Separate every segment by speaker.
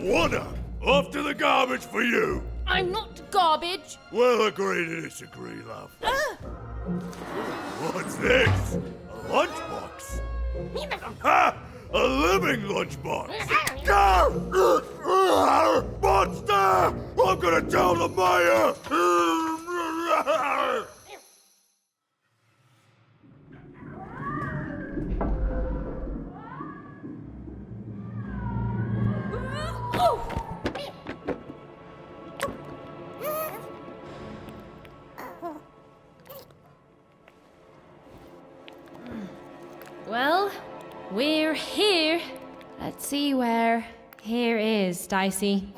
Speaker 1: wanna. Off to the garbage for you.
Speaker 2: I'm not garbage.
Speaker 1: We'll agree to disagree, love. What's this? A lunchbox? Ha! A living lunchbox! Monster! I'm gonna tell the mayor!
Speaker 2: Well, we're here. Let's see where here is, Dicey.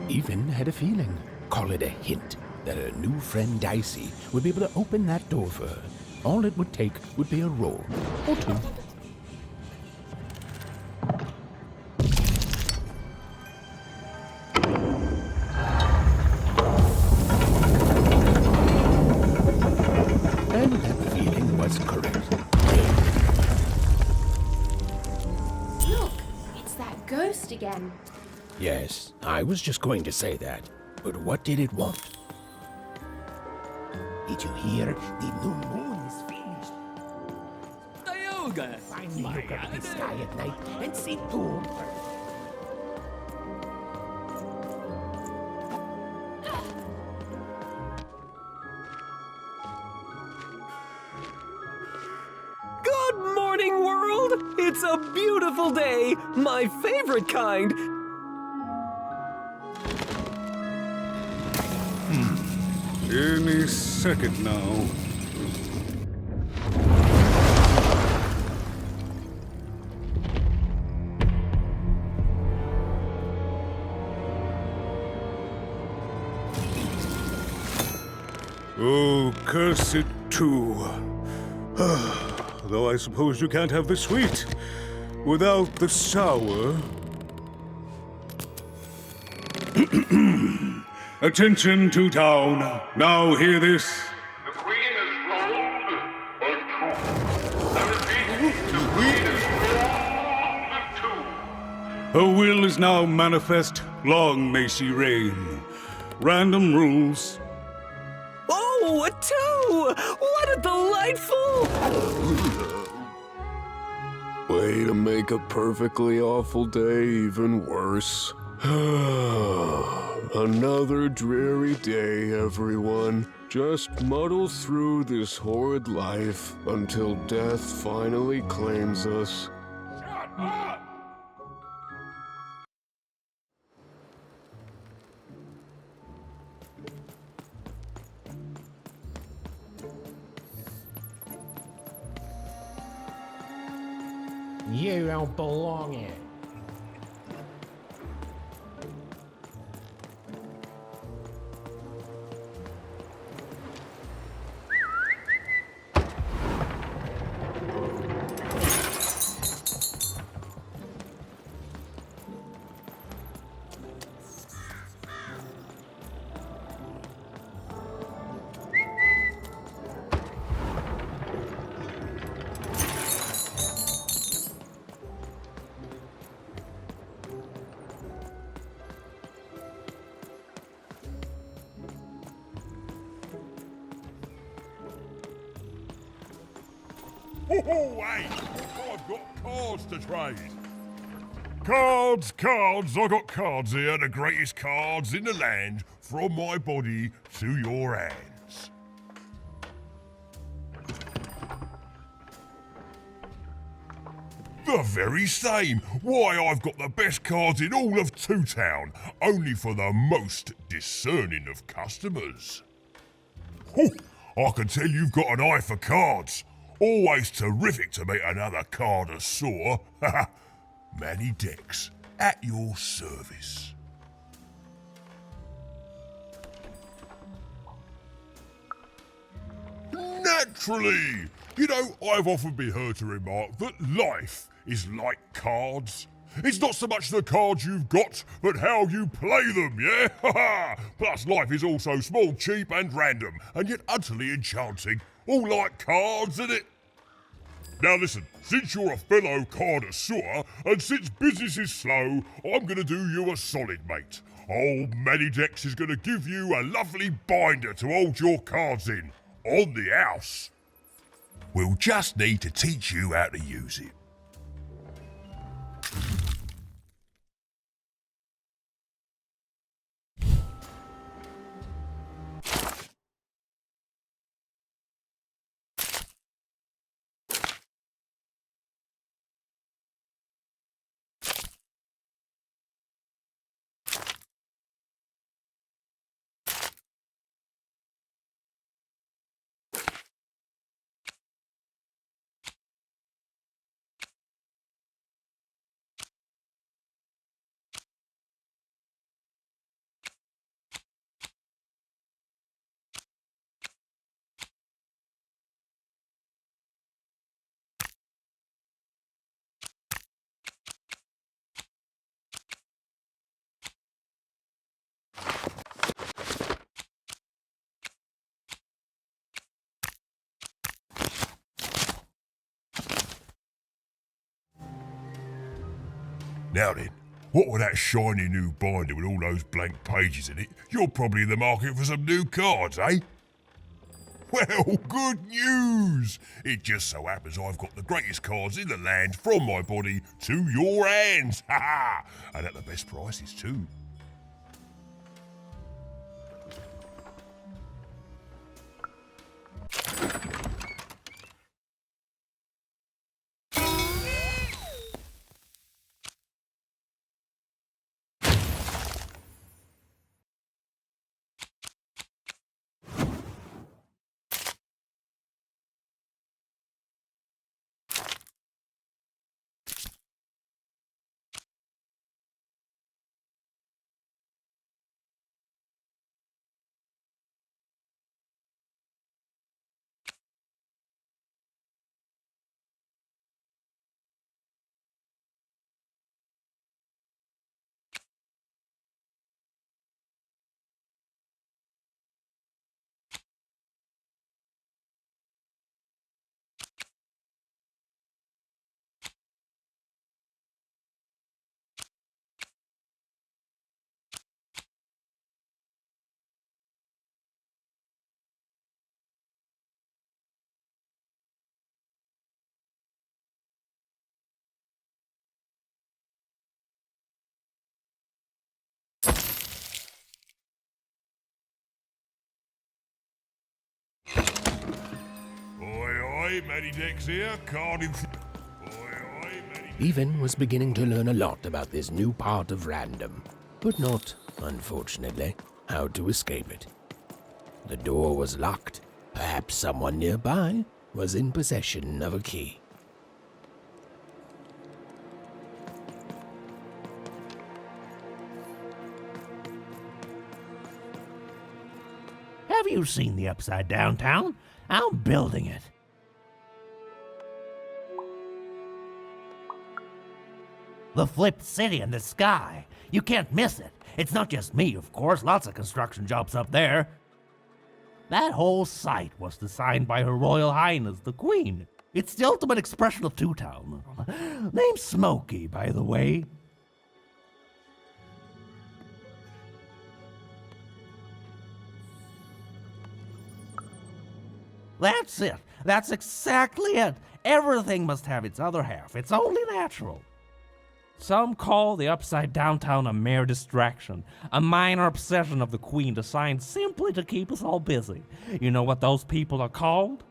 Speaker 3: Even had a feeling, call it a hint, that her new friend Dicey would be able to open that door for her. All it would take would be a roll or two. And that feeling was correct.
Speaker 2: Look, it's that ghost again.
Speaker 3: Yes, I was just going to say that. But what did it want? Did you hear? The new moon is finished. Finally look up the sky at night and see boom.
Speaker 4: Good morning, world! It's a beautiful day, my favorite kind.
Speaker 5: Any second now. Oh, curse it too. Though I suppose you can't have the sweet without the sour. Attention to town. Now hear this.
Speaker 6: The Queen is rolled or two. I repeat, the Queen is rolled or two.
Speaker 5: Her will is now manifest. Long may she reign. Random rules.
Speaker 4: Oh, a two! What a delightful...
Speaker 7: Way to make a perfectly awful day even worse. Another dreary day, everyone. Just muddle through this horrid life until death finally claims us.
Speaker 1: Shut up!
Speaker 8: You don't belong here.
Speaker 1: Hey! I've got cards to trade. Cards, cards, I got cards here, the greatest cards in the land, from my body to your hands. The very same. Why, I've got the best cards in all of Two Town, only for the most discerning of customers. I can tell you've got an eye for cards. Always terrific to meet another connoisseur. Manny Dex, at your service. Naturally! You know, I've often been heard to remark that life is like cards. It's not so much the cards you've got, but how you play them, yeah? Plus, life is also small, cheap, and random, and yet utterly enchanting. All like cards, innit? Now listen, since you're a fellow connoisseur, and since business is slow, I'm gonna do you a solid, mate. Old Manidex is gonna give you a lovely binder to hold your cards in, on the house. We'll just need to teach you how to use it. Now then, what with that shiny new binder with all those blank pages in it, you're probably in the market for some new cards, eh? Well, good news! It just so happens I've got the greatest cards in the land from my body to your hands, ha ha! And at the best prices too. Oi, Manidex here, card in...
Speaker 3: Even was beginning to learn a lot about this new part of random, but not, unfortunately, how to escape it. The door was locked. Perhaps someone nearby was in possession of a key.
Speaker 8: Have you seen the Upside Down Town? I'm building it. The flipped city in the sky. You can't miss it. It's not just me, of course. Lots of construction jobs up there. That whole site was designed by Her Royal Highness, the Queen. It's the ultimate expression of Two Town. Named Smokey, by the way. That's it. That's exactly it. Everything must have its other half. It's only natural. Some call the Upside Down Town a mere distraction, a minor obsession of the Queen designed simply to keep us all busy. You know what those people are called?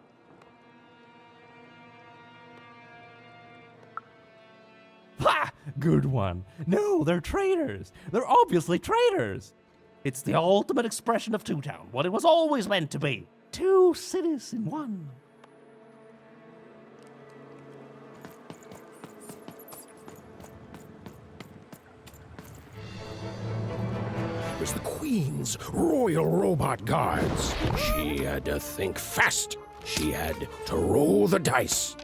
Speaker 8: Ha! Good one. No, they're traitors. They're obviously traitors. It's the ultimate expression of Two Town, what it was always meant to be. Two cities in one.
Speaker 3: It was the Queen's Royal Robot Guards. She had to think fast. She had to roll the dice.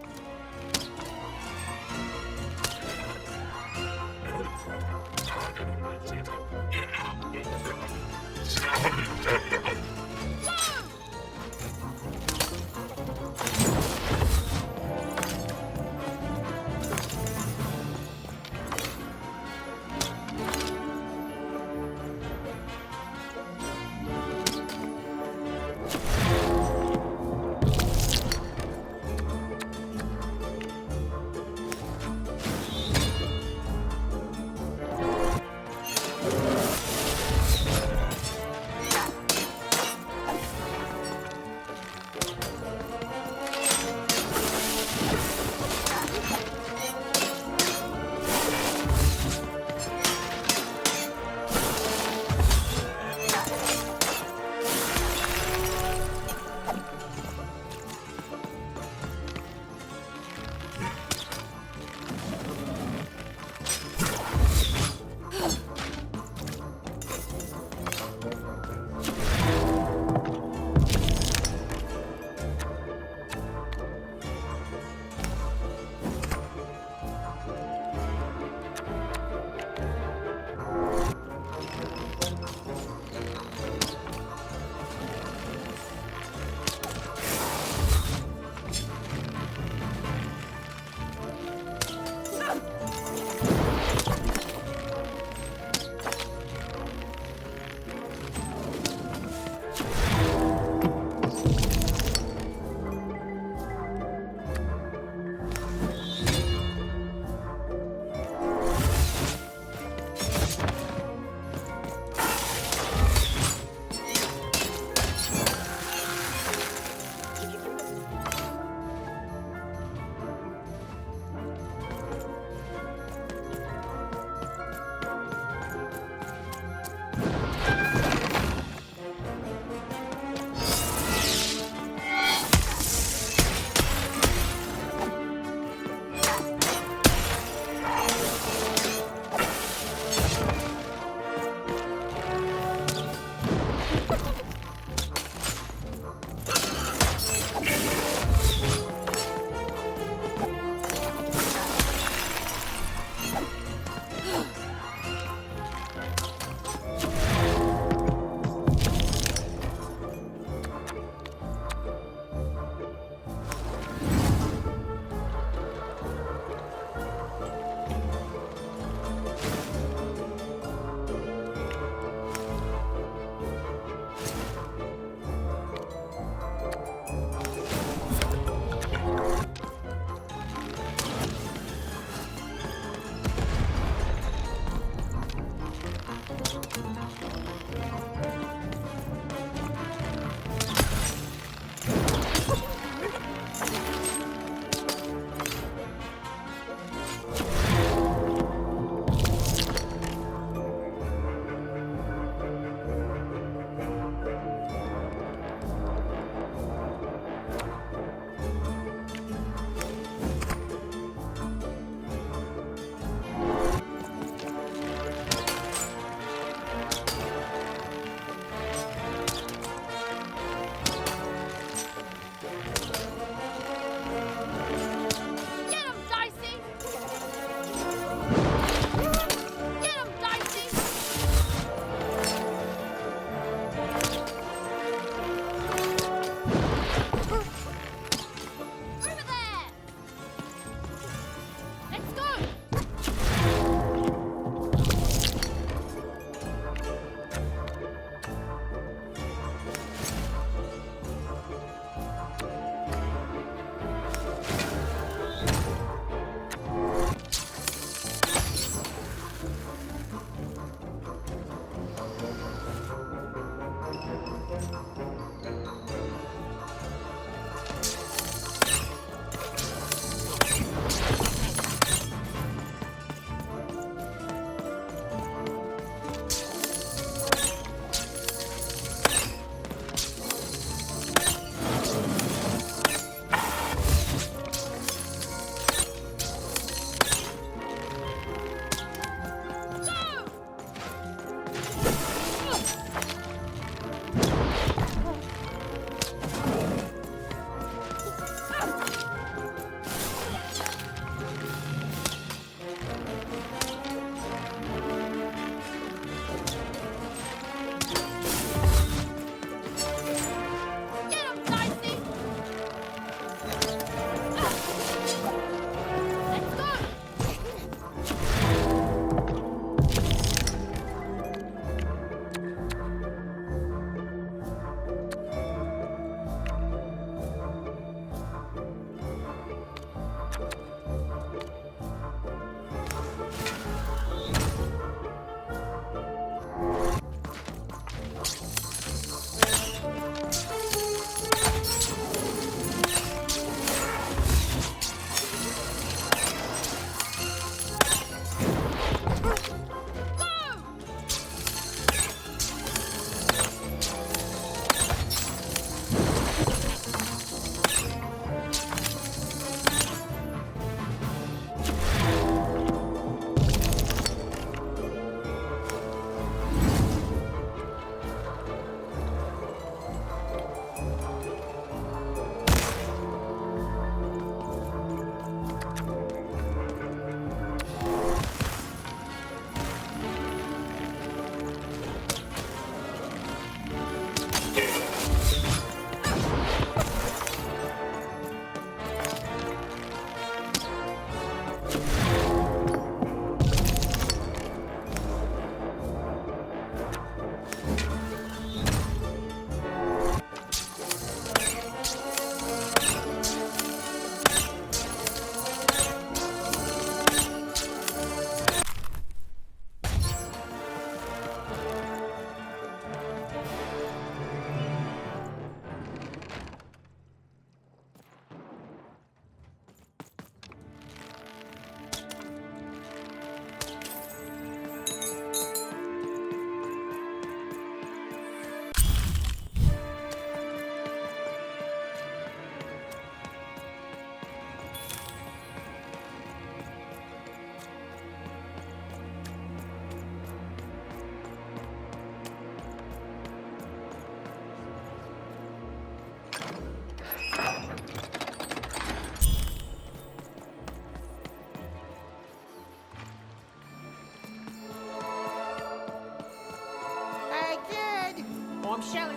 Speaker 9: Hey, kid! I'm selling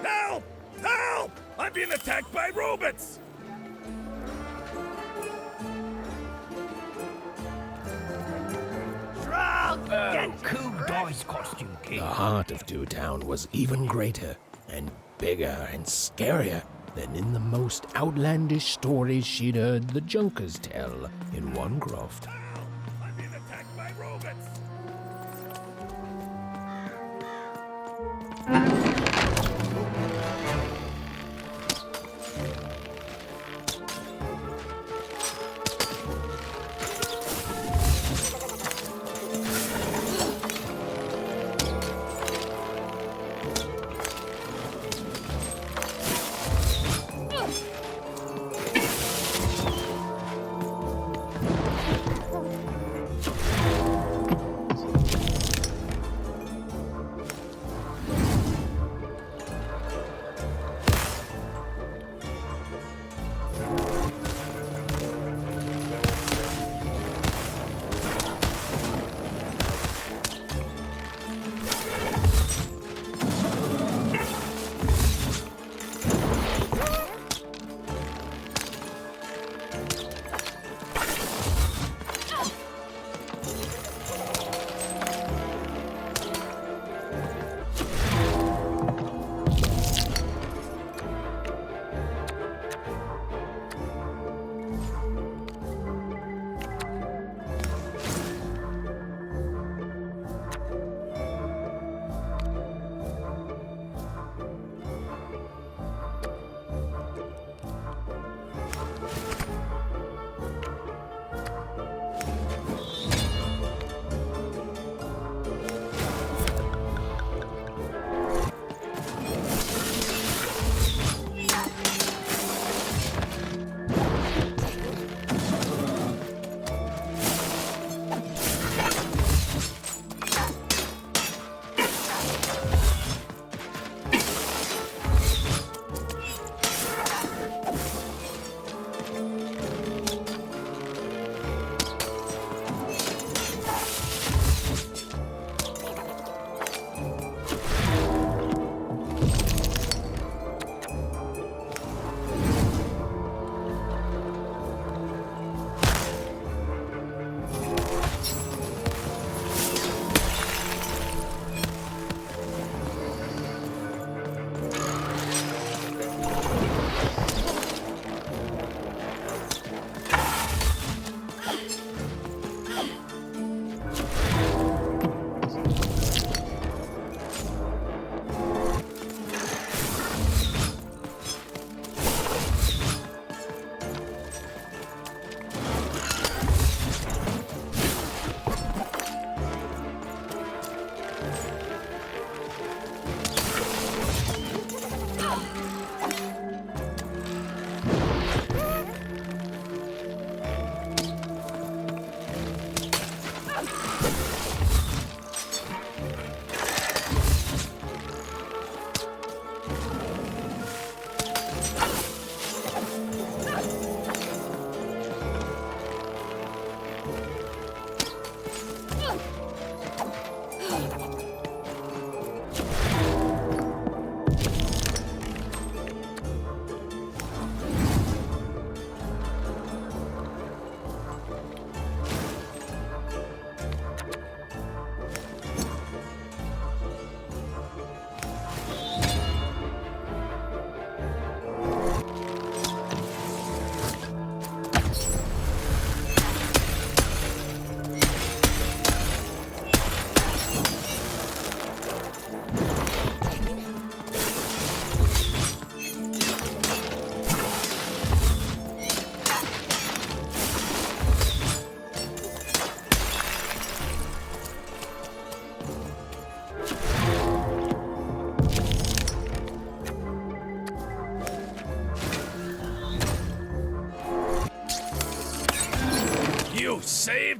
Speaker 10: Help! Help! I'm being attacked by robots!
Speaker 3: The heart of Two Town was even greater and bigger and scarier than in the most outlandish stories she'd heard the Junkers tell in one croft.
Speaker 10: I'm being attacked by robots!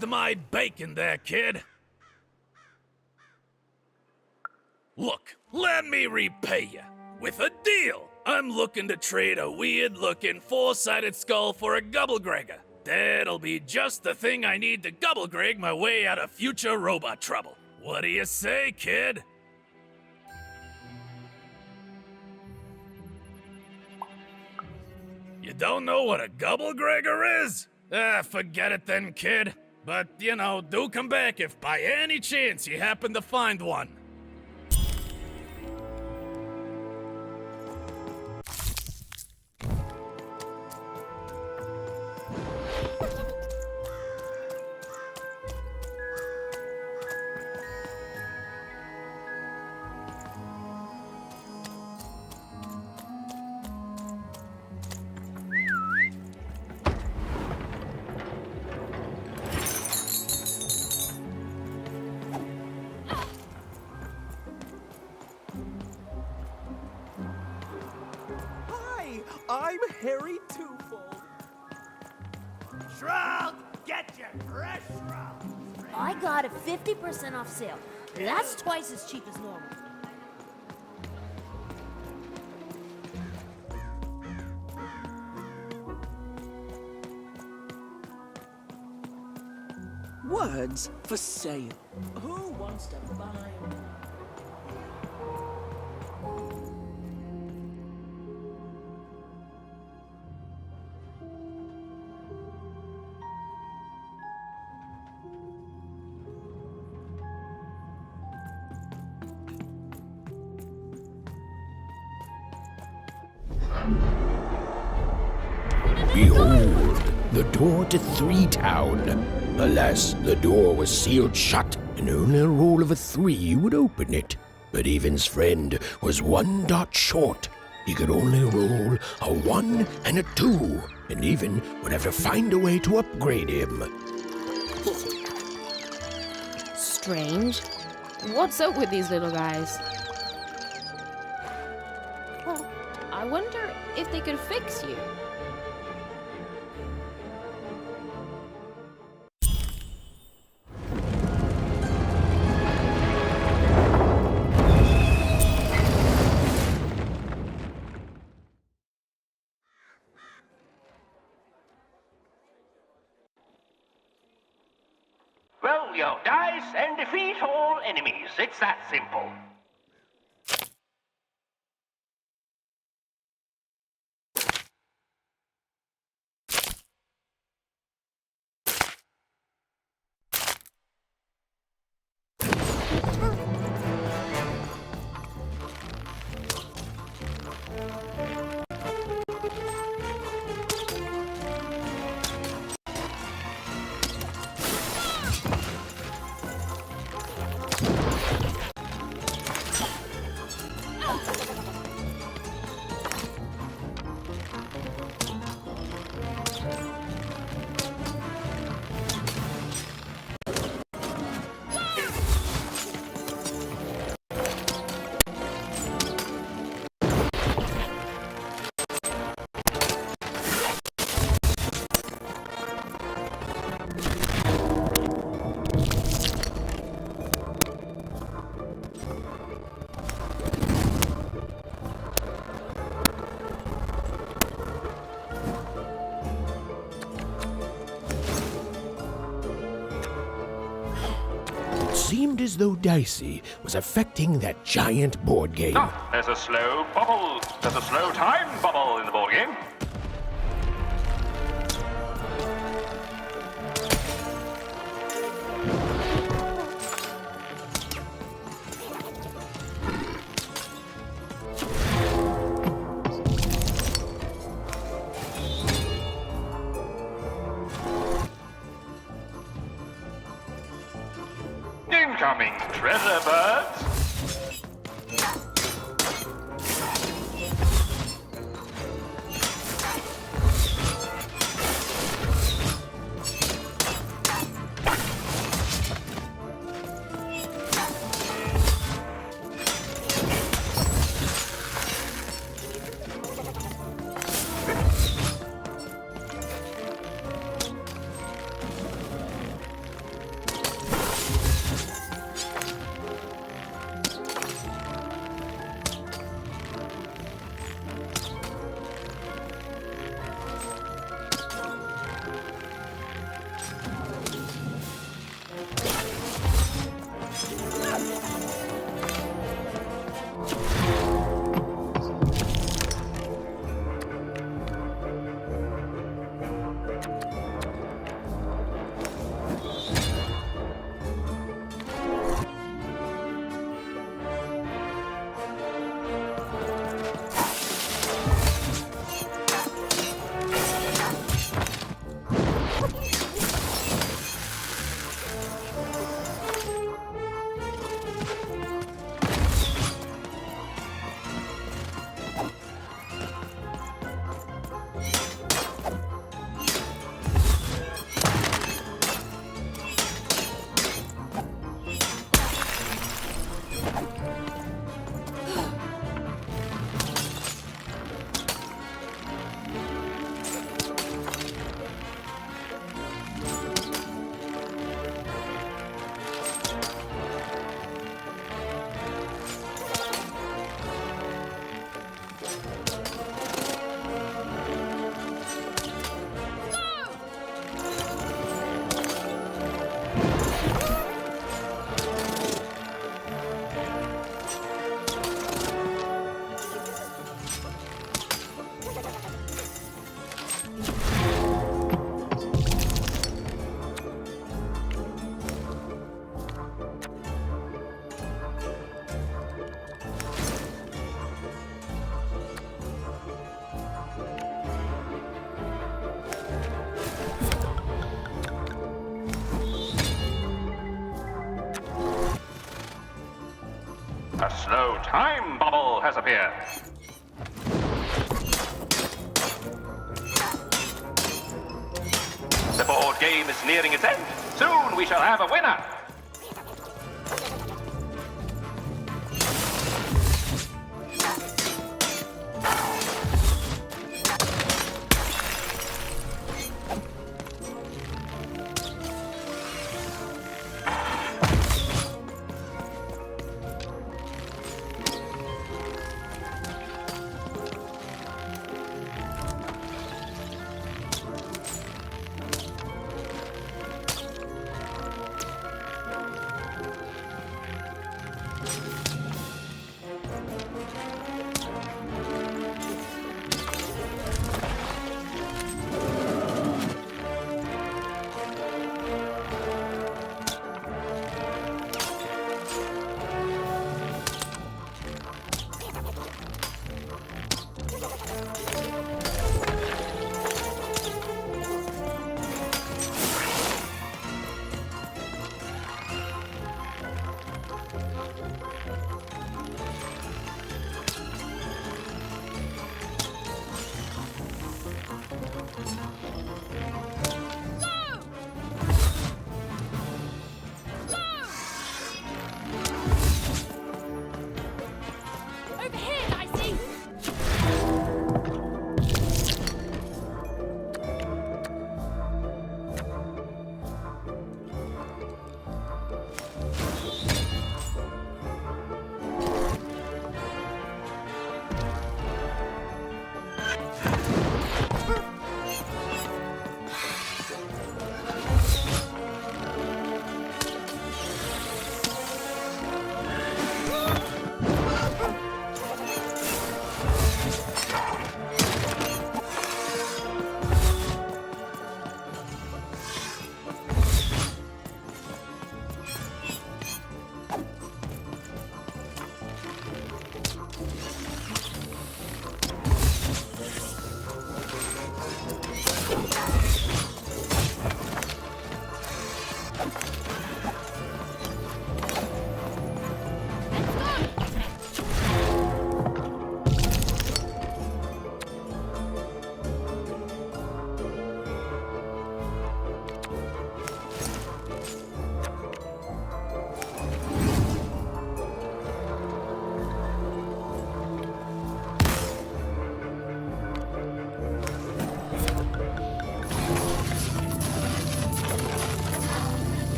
Speaker 10: saved my bacon there, kid. Look, let me repay you with a deal. I'm looking to trade a weird-looking four-sided skull for a Gubblegregger. That'll be just the thing I need to Gubblegreg my way out of future robot trouble. What do you say, kid? You don't know what a Gubblegregger is? Forget it then, kid. But, you know, do come back if by any chance you happen to find one.
Speaker 4: Hi, I'm Harry Twofold.
Speaker 9: Shrug! Get your fresh shrug!
Speaker 11: I got it 50% off sale. That's twice as cheap as normal.
Speaker 4: Words for sale. Who wants to buy 'em?
Speaker 3: Behold, the door to Three Town. Alas, the door was sealed shut, and only a roll of a 3 would open it. But Evan's friend was 1 dot short. He could only roll a 1 and a 2, and Evan would have to find a way to upgrade him.
Speaker 2: Strange. What's up with these little guys? Well, I wonder if they could fix you.
Speaker 12: Roll your dice and defeat all enemies. It's that simple.
Speaker 3: Seemed as though Dicey was affecting that giant board game.
Speaker 12: Ah, there's a slow bubble. There's a slow time bubble in the board game. Incoming treasure birds. A slow time bubble has appeared. The board game is nearing its end. Soon we shall have a winner.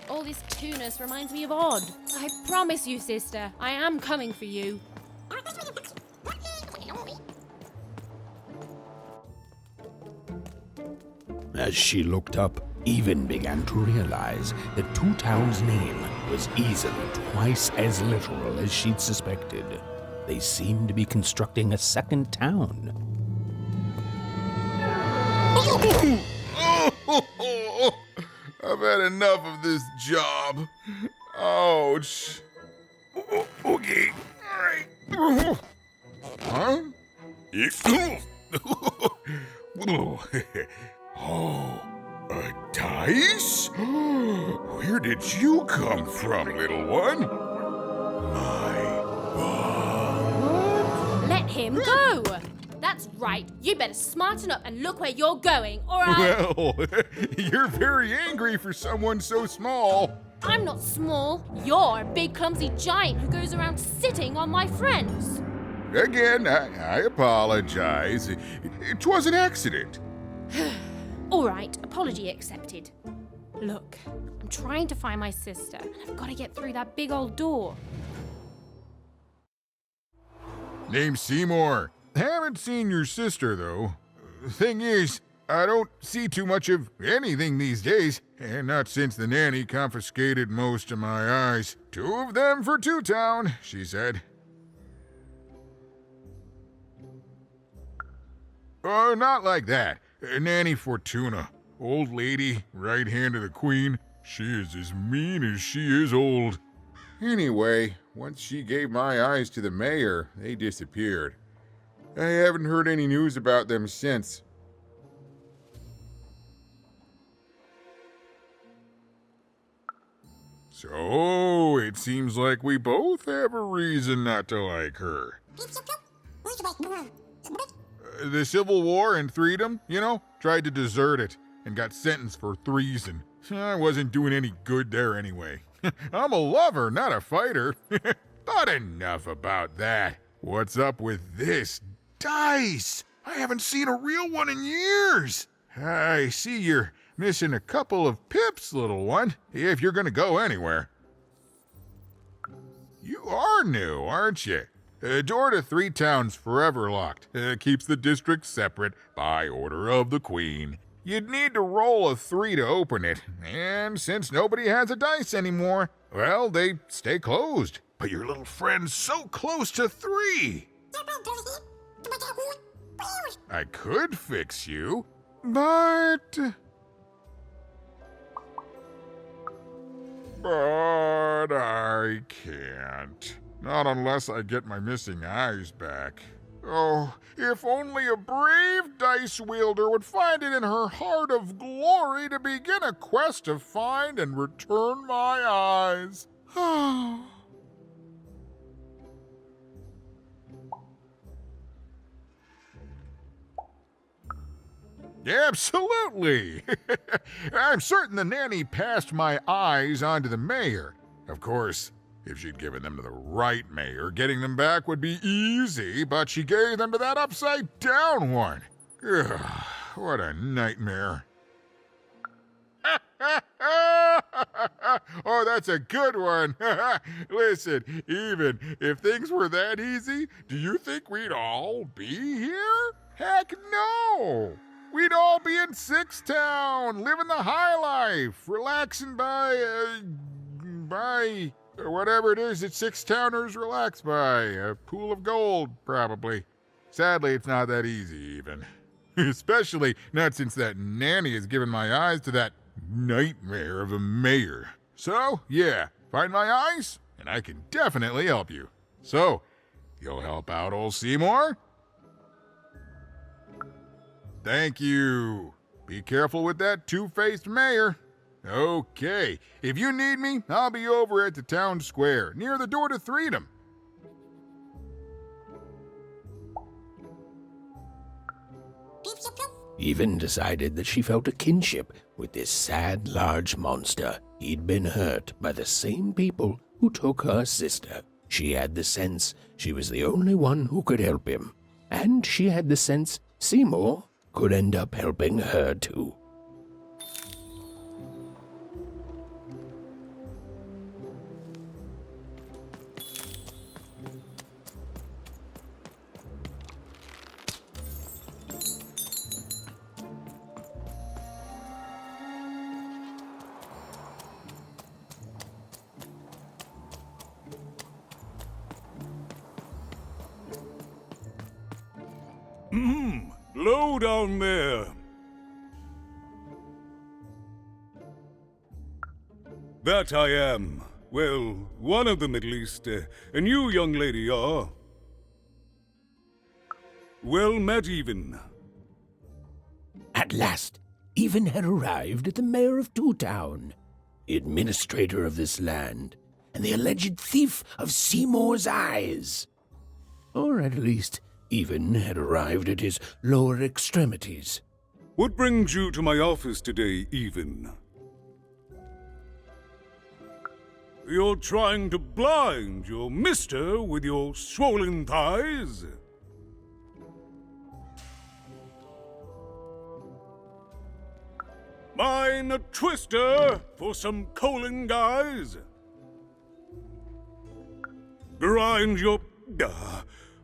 Speaker 2: All this tunus reminds me of Odd. I promise you, sister, I am coming for you.
Speaker 3: As she looked up, Even began to realize that Two Town's name was easily twice as literal as she'd suspected. They seemed to be constructing a second town.
Speaker 13: I've had enough of this job. Ouch. Okay, all right. Huh? Oh, a dice? Where did you come from, little one?
Speaker 2: Let him go! That's right. You better smarten up and look where you're going, or I...
Speaker 13: Well, you're very angry for someone so small.
Speaker 2: I'm not small. You're a big, clumsy giant who goes around sitting on my friends.
Speaker 13: Again, I apologize. It was an accident.
Speaker 2: All right, apology accepted. Look, I'm trying to find my sister, and I've got to get through that big old door.
Speaker 13: Name's Seymour. Haven't seen your sister, though. Thing is,
Speaker 14: I don't see too much of anything these days, and not since the nanny confiscated most of my eyes. 2 of them for Two Town, she said. Oh, not like that. Nanny Fortuna. Old lady, right hand of the queen. She is as mean as she is old.
Speaker 13: Anyway, once she gave my eyes to the mayor, they disappeared. I haven't heard any news about them since.
Speaker 14: So, it seems like we both have a reason not to like her. The Civil War and Freedom, tried to desert it and got sentenced for treason. I wasn't doing any good there anyway. I'm a lover, not a fighter. But enough about that. What's up with this dice? I haven't seen a real one in years. I see you're missing a couple of pips, little one, if you're gonna go anywhere. You are new, aren't you? Door to Three Town's forever locked. Keeps the district separate by order of the Queen. You'd need to roll a 3 to open it, and since nobody has a dice anymore, well, they stay closed. But your little friend's so close to 3. I could fix you, but I can't. Not unless I get my missing eyes back. Oh, if only a brave dice wielder would find it in her heart of glory to begin a quest to find and return my eyes. Absolutely! I'm certain the nanny passed my eyes on to the mayor. Of course, if she'd given them to the right mayor, getting them back would be easy, but she gave them to that upside-down one. Ugh, what a nightmare. Oh, that's a good one. Listen, even if things were that easy, do you think we'd all be here? Heck no! We'd all be in Six Town, living the high life, relaxing by whatever it is that Six Towners relax by. A pool of gold, probably. Sadly, it's not that easy, even. Especially not since that nanny has given my eyes to that nightmare of a mayor. So, yeah, find my eyes, and I can definitely help you. So, you'll help out old Seymour? Thank you. Be careful with that two-faced mayor. Okay, if you need me, I'll be over at the town square, near the door to Freedom.
Speaker 3: Even decided that she felt a kinship with this sad, large monster. He'd been hurt by the same people who took her sister. She had the sense she was the only one who could help him. And she had the sense Seymour could end up helping her too.
Speaker 5: Low down there. That I am. Well, one of them at least. And you, young lady, are? Well met, Even.
Speaker 3: At last, Even had arrived at the mayor of Two Town, administrator of this land, and the alleged thief of Seymour's eyes. Or at least, Even had arrived at his lower extremities.
Speaker 5: What brings you to my office today, Even? You're trying to blind your mister with your swollen thighs? Mine a twister for some colon guys? Grind your...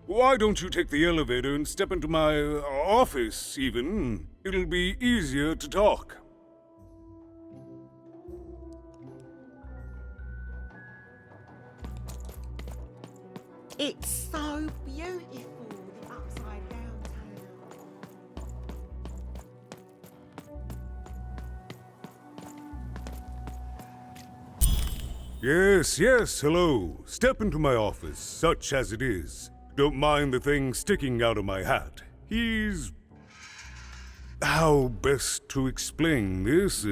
Speaker 5: Why don't you take the elevator and step into my office, Even? It'll be easier to talk.
Speaker 9: It's so beautiful, the upside down town.
Speaker 5: Yes, yes, hello. Step into my office, such as it is. Don't mind the thing sticking out of my hat. He's... How best to explain this?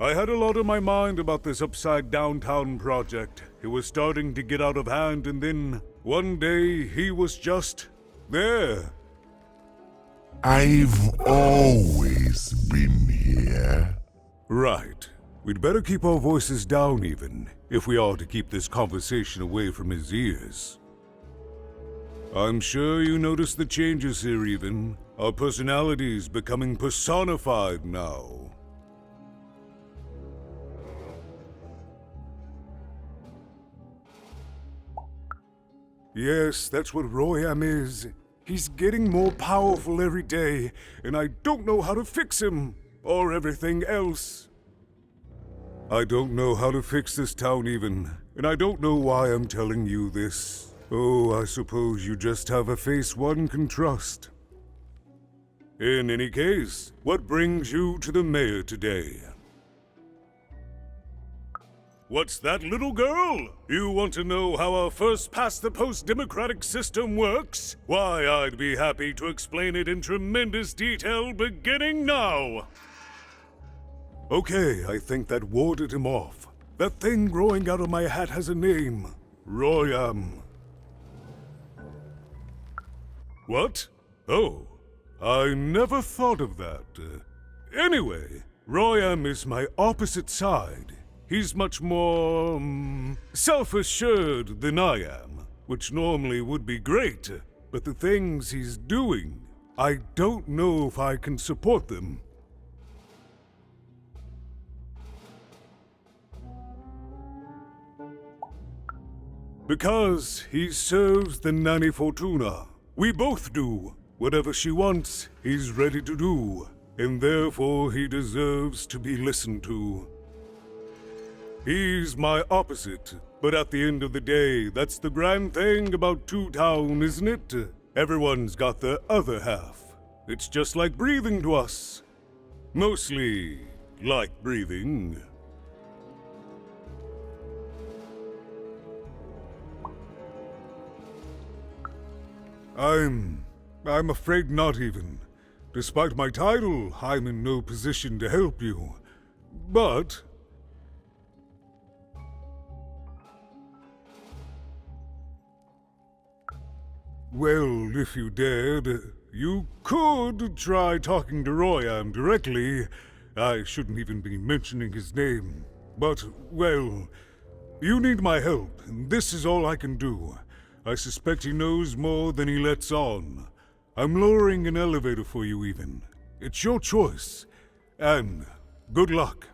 Speaker 5: I had a lot on my mind about this upside downtown project. It was starting to get out of hand, and then one day he was just there.
Speaker 1: I've always been here.
Speaker 5: Right. We'd better keep our voices down even, if we are to keep this conversation away from his ears. I'm sure you noticed the changes here even. Our personalities becoming personified now. Yes, that's what Royam is. He's getting more powerful every day, and I don't know how to fix him, or everything else. I don't know how to fix this town even, and I don't know why I'm telling you this. Oh, I suppose you just have a face one can trust. In any case, what brings you to the mayor today? What's that, little girl? You want to know how our first-past-the-post democratic system works? Why, I'd be happy to explain it in tremendous detail beginning now. Okay, I think that warded him off. That thing growing out of my hat has a name. Royam. What? Oh, I never thought of that. Anyway, Royam is my opposite side. He's much more, self-assured than I am, which normally would be great, but the things he's doing, I don't know if I can support them. Because he serves the Nanny Fortuna. We both do. Whatever she wants, he's ready to do, and therefore he deserves to be listened to. He's my opposite, but at the end of the day, that's the grand thing about Two Town, isn't it? Everyone's got their other half. It's just like breathing to us. Mostly like breathing. I'm afraid not even. Despite my title, I'm in no position to help you. But... well, if you dared, you could try talking to Royam directly. I shouldn't even be mentioning his name. But, well, you need my help, and this is all I can do. I suspect he knows more than he lets on. I'm lowering an elevator for you even. It's your choice. And good luck.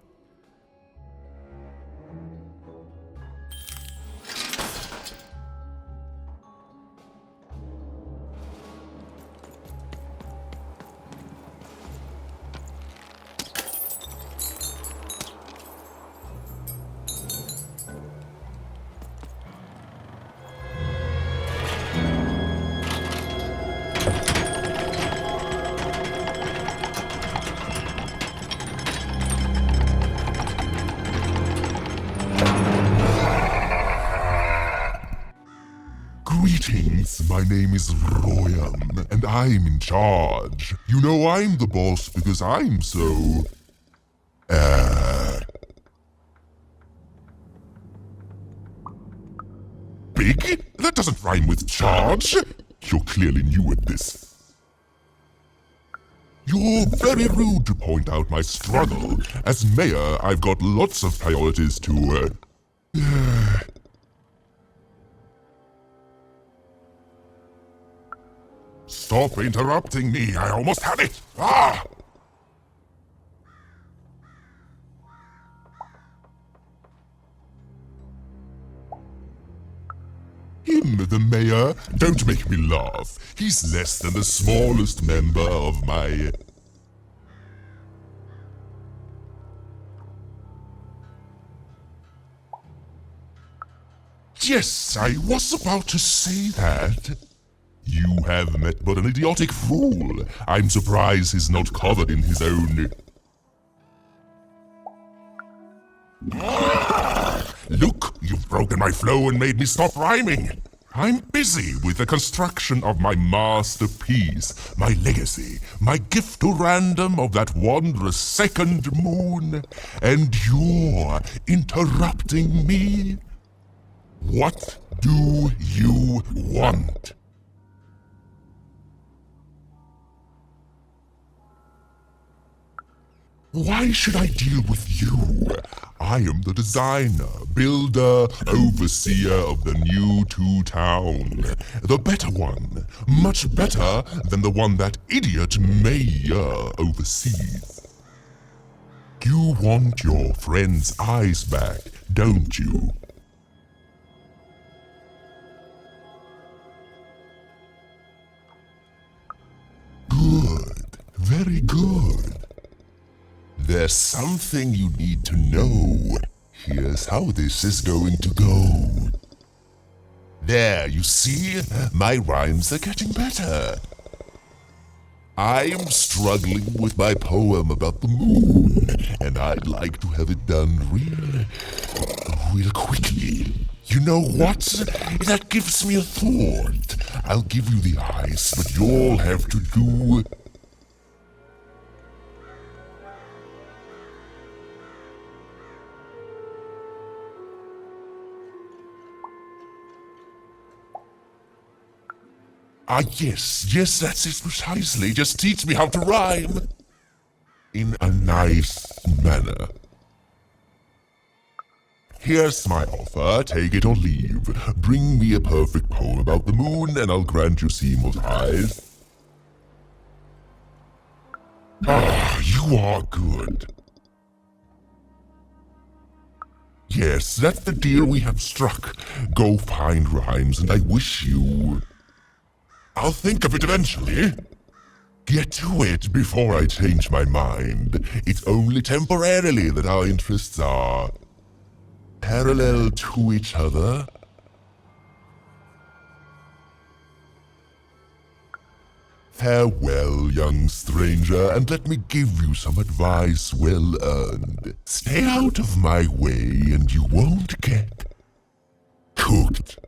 Speaker 1: Greetings, my name is Royam, and I'm in charge. You know I'm the boss because I'm so... big? That doesn't rhyme with charge. You're clearly new at this. You're very rude to point out my struggle. As mayor, I've got lots of priorities to, Stop interrupting me, I almost had it! Ah! He him, the mayor. Don't make me laugh. He's less than the smallest member of my... Yes, I was about to say that. You have met but an idiotic fool. I'm surprised he's not covered in his own... Look, you've broken my flow and made me stop rhyming. I'm busy with the construction of my masterpiece, my legacy, my gift to random of that wondrous second moon, and you're interrupting me? What do you want? Why should I deal with you? I am the designer, builder, overseer of the new town. The better one. Much better than the one that idiot mayor oversees. You want your friend's eyes back, don't you? Good. Very good. There's something you need to know. Here's how this is going to go. There, you see? My rhymes are getting better. I'm struggling with my poem about the moon, and I'd like to have it done real quickly. You know what? That gives me a thought. I'll give you the ice, but you'll have to do... yes, that's it precisely. Just teach me how to rhyme. In a nice manner. Here's my offer, take it or leave. Bring me a perfect poem about the moon and I'll grant you seamless eyes. Ah, you are good. Yes, that's the deal we have struck. Go find rhymes and I wish you... I'll think of it eventually. Get to it before I change my mind. It's only temporarily that our interests are parallel to each other. Farewell, young stranger, and let me give you some advice well earned. Stay out of my way and you won't get cooked.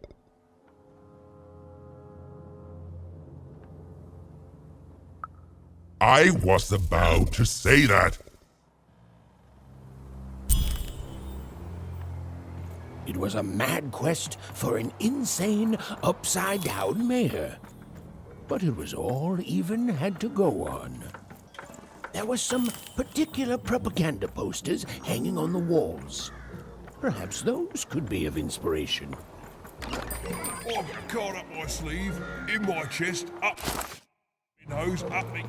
Speaker 1: I was about to say that.
Speaker 3: It was a mad quest for an insane, upside-down mayor. But it was all even had to go on. There were some particular propaganda posters hanging on the walls. Perhaps those could be of inspiration.
Speaker 1: I've got a card up my sleeve, in my chest, up my nose, up me.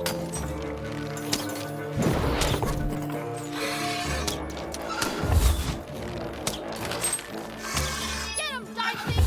Speaker 11: Get him, Dicey!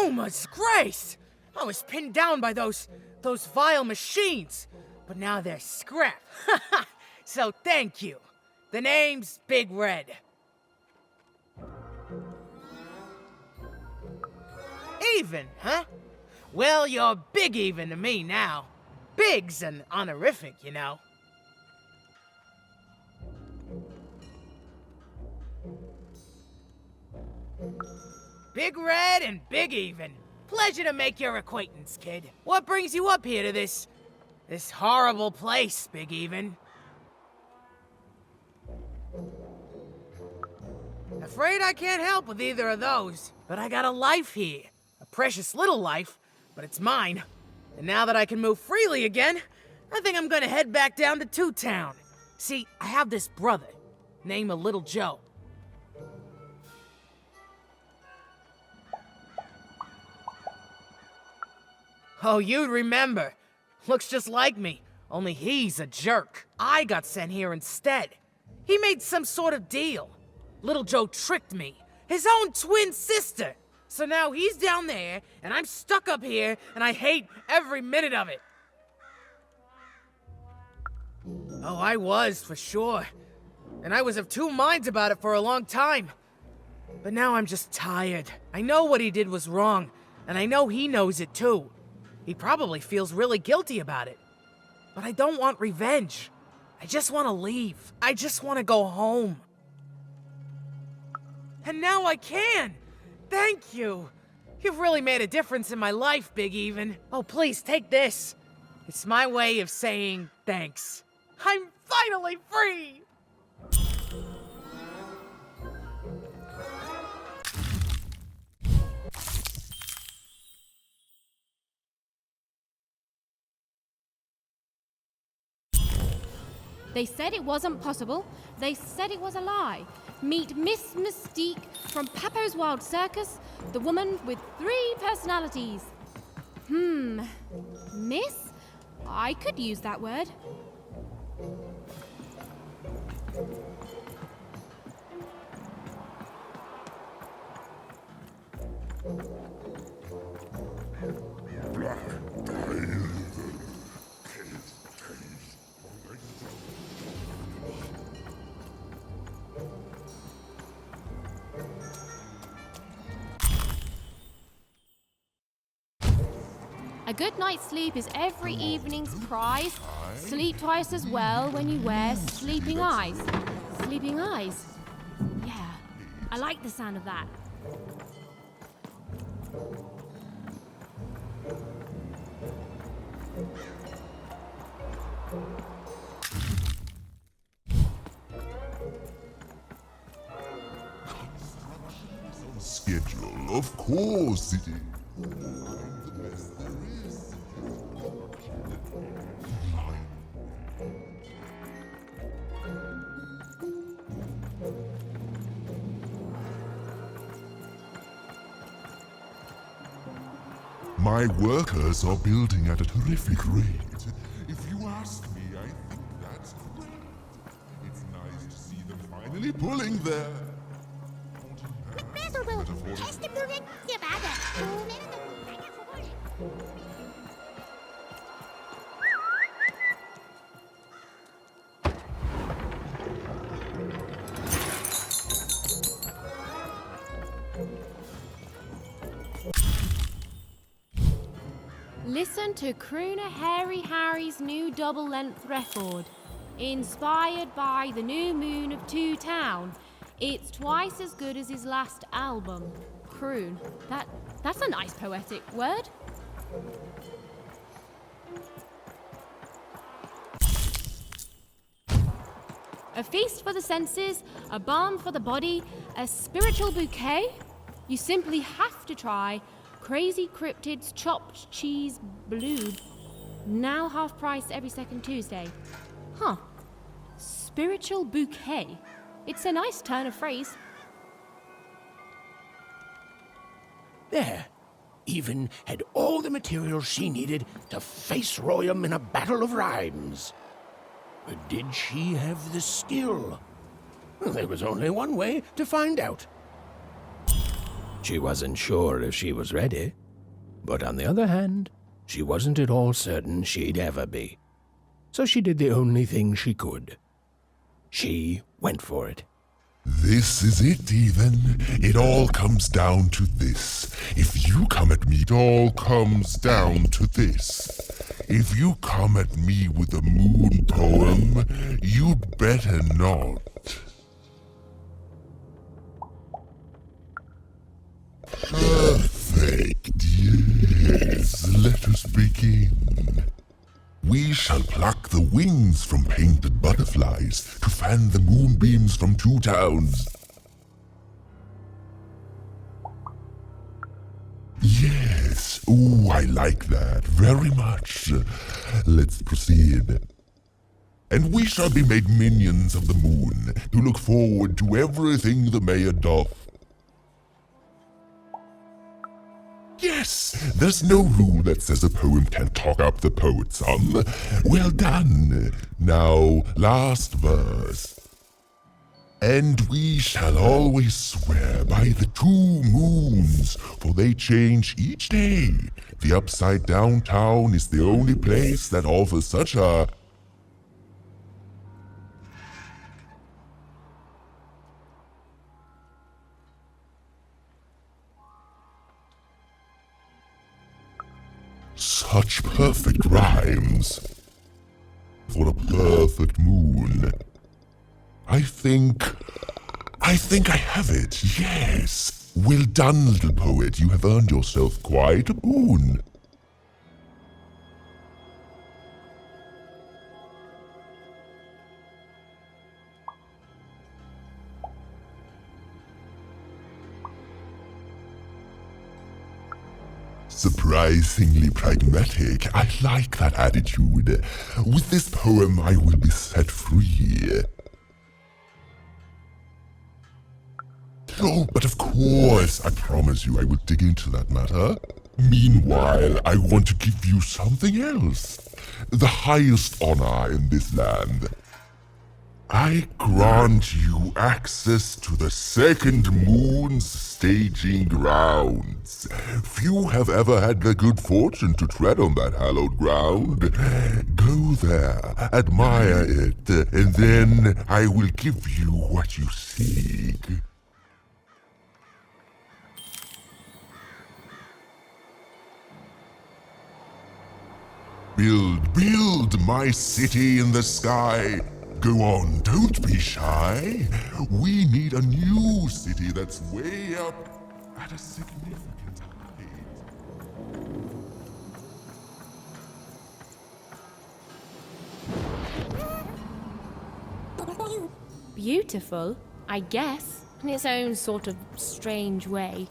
Speaker 15: Yuma's grace! I was pinned down by those vile machines, but now they're scrap. So thank you. The name's Big Red. Even, huh? Well, you're big even to me now. Big's an honorific, you know. Big Red and Big Even. Pleasure to make your acquaintance, kid. What brings you up here to this horrible place, Big Even? Afraid I can't help with either of those, but I got a life here. A precious little life, but it's mine. And now that I can move freely again, I think I'm gonna head back down to Two Town. See, I have this brother, named Little Joe. Oh, you'd remember. Looks just like me, only he's a jerk. I got sent here instead. He made some sort of deal. Little Joe tricked me, his own twin sister. So now he's down there, and I'm stuck up here, and I hate every minute of it. Oh, I was, for sure. And I was of two minds about it for a long time. But now I'm just tired. I know what he did was wrong, and I know he knows it too. He probably feels really guilty about it. But I don't want revenge. I just want to leave. I just want to go home. And now I can! Thank you! You've really made a difference in my life, Big Even. Oh, please, take this. It's my way of saying thanks. I'm finally free!
Speaker 2: They said it wasn't possible. They said it was a lie. Meet Miss Mystique from Papo's Wild Circus, the woman with 3 personalities. Miss? I could use that word. A good night's sleep is every evening's prize. Sleep twice as well when you wear sleeping eyes. Sleeping eyes? Yeah, I like the sound of that.
Speaker 1: Schedule, of course it is. My workers are building at a terrific rate. If you ask me, I think that's great. It's nice to see them finally pulling their...
Speaker 2: Listen to Crooner Hairy Harry's new double-length record. Inspired by the new moon of Two Town. It's twice as good as his last album. Croon. That's a nice poetic word. A feast for the senses, a balm for the body, a spiritual bouquet? You simply have to try Crazy Cryptid's Chopped Cheese Blued. Now half price every second Tuesday. Huh. Spiritual bouquet. It's a nice turn of phrase.
Speaker 3: There. Even had all the material she needed to face Royam in a battle of rhymes. But did she have the skill? Well, there was only one way to find out. She wasn't sure if she was ready, but on the other hand, she wasn't at all certain she'd ever be. So she did the only thing she could. She went for it.
Speaker 1: This is it, Ethan. It all comes down to this. If you come at me, it all comes down to this. If you come at me with a moon poem, you'd better not. Perfect, yes. Let us begin. We shall pluck the wings from painted butterflies to fan the moonbeams from 2 towns. Yes, ooh, I like that very much. Let's proceed. And we shall be made minions of the moon to look forward to everything the mayor doth. Yes, there's no rule that says a poem can't talk up the poet, son. Well done. Now, last verse. And we shall always swear by the 2 moons, for they change each day. The upside down town is the only place that offers such a... Such perfect rhymes. For a perfect moon. I think I have it, yes. Well done, little poet. You have earned yourself quite a boon. Surprisingly pragmatic. I like that attitude. With this poem, I will be set free. Oh, but of course, I promise you I will dig into that matter. Meanwhile, I want to give you something else. The highest honor in this land. I grant you access to the second moon's staging grounds. Few have ever had the good fortune to tread on that hallowed ground. Go there, admire it, and then I will give you what you seek. Build my city in the sky. Go on, don't be shy. We need a new city that's way up at a significant height.
Speaker 2: Beautiful, I guess, in its own sort of strange way.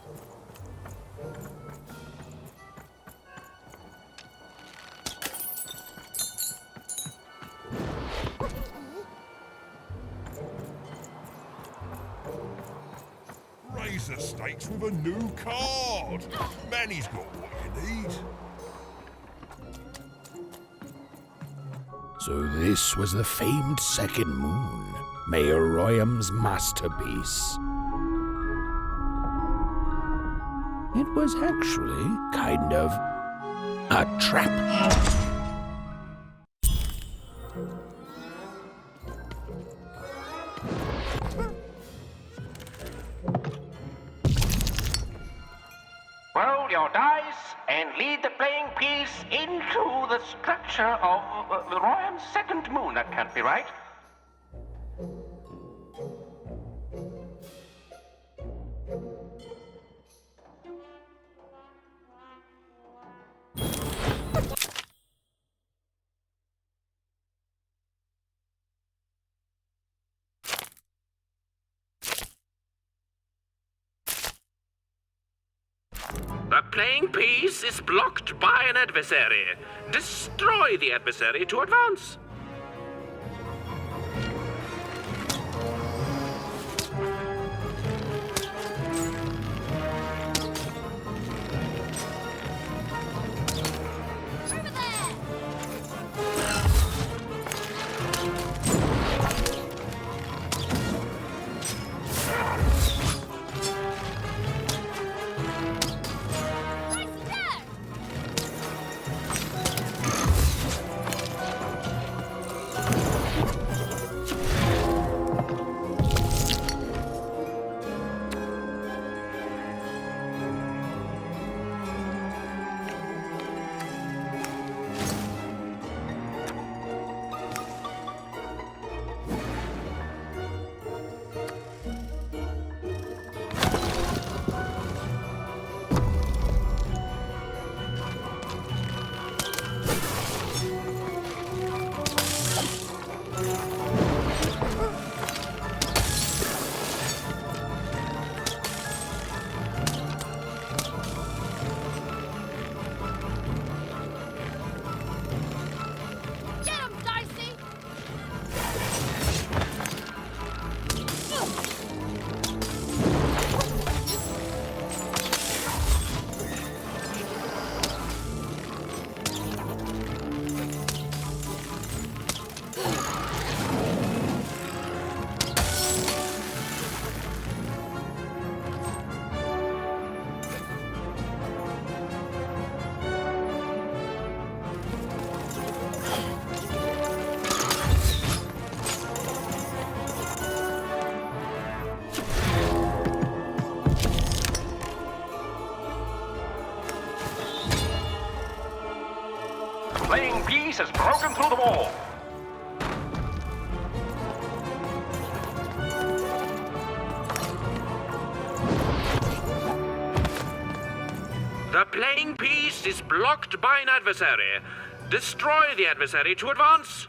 Speaker 1: Raise the stakes with a new card. Manny's got what you need.
Speaker 3: So this was the famed second moon, Mayor Royam's masterpiece. It was actually kind of a trap.
Speaker 12: Roll your dice and lead the playing piece into the structure of Royam's second moon. That can't be right.
Speaker 16: The playing piece is blocked by an adversary. Destroy the adversary to advance.
Speaker 12: piece has broken through the wall.
Speaker 16: The playing piece is blocked by an adversary. Destroy the adversary to advance.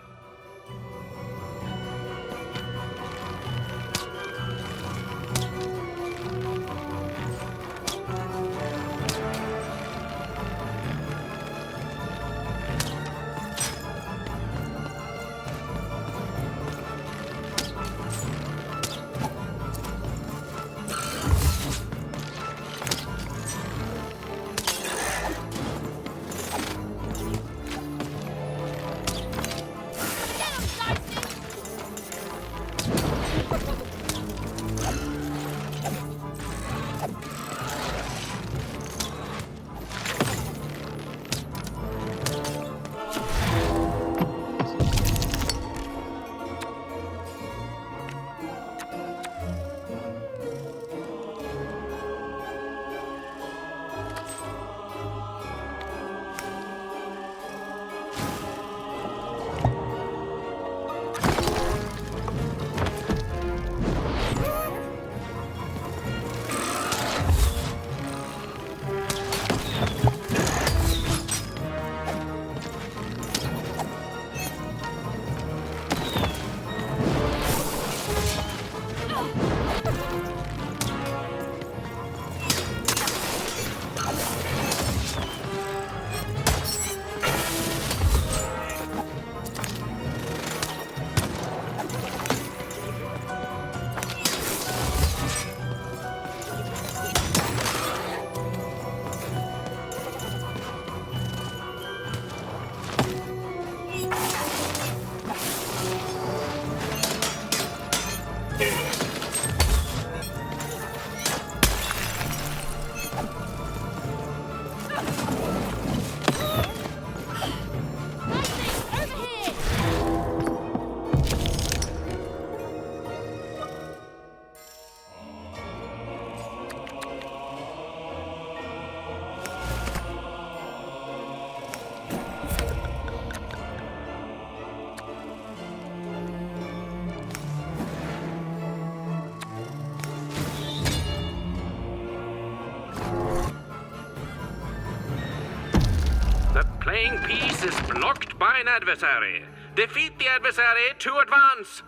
Speaker 16: Playing piece is blocked by an adversary. Defeat the adversary to advance.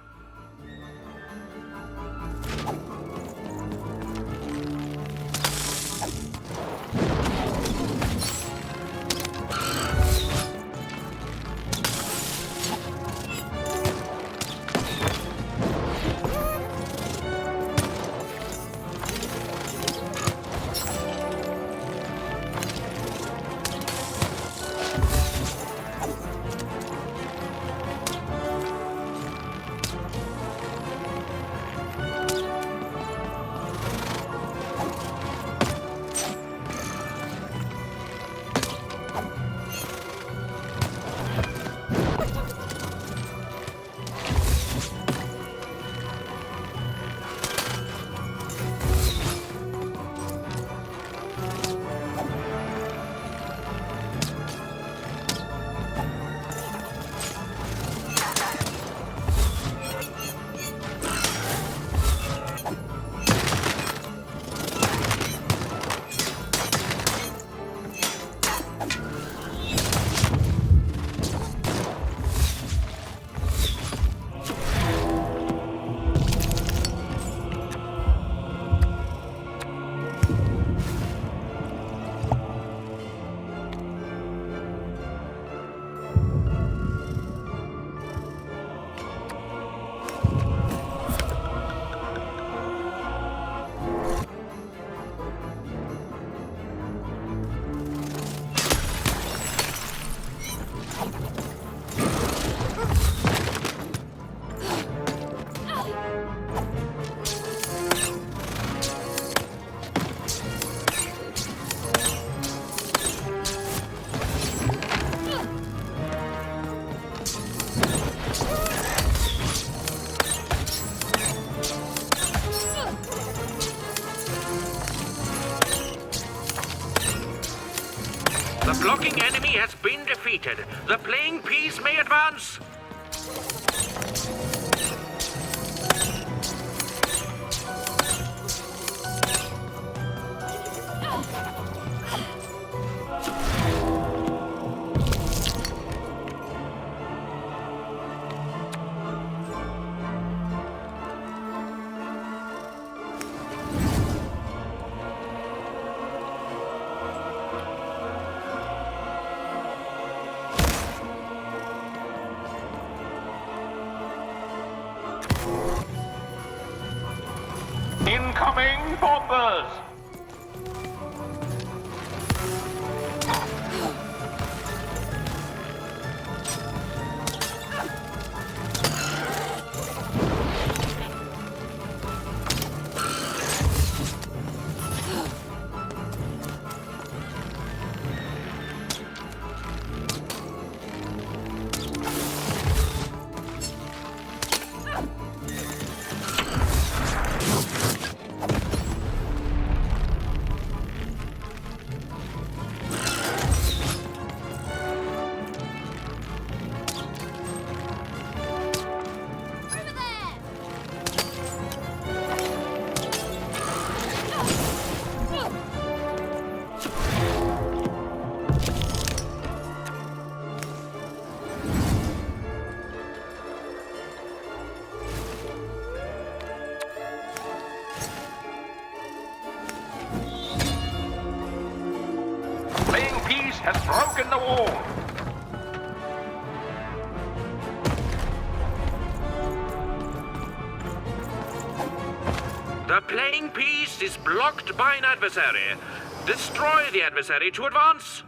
Speaker 16: The blocking enemy has been defeated. The playing piece may advance.
Speaker 12: Incoming bombers! Playing piece has broken the wall.
Speaker 16: The playing piece is blocked by an adversary. Destroy the adversary to advance.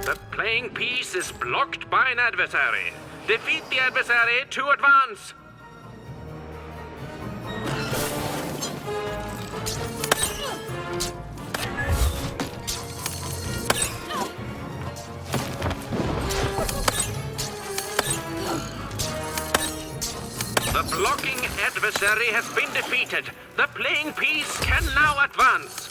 Speaker 16: The playing piece is blocked by an adversary. Defeat the adversary to advance. The blocking adversary has been defeated. The playing piece can now advance.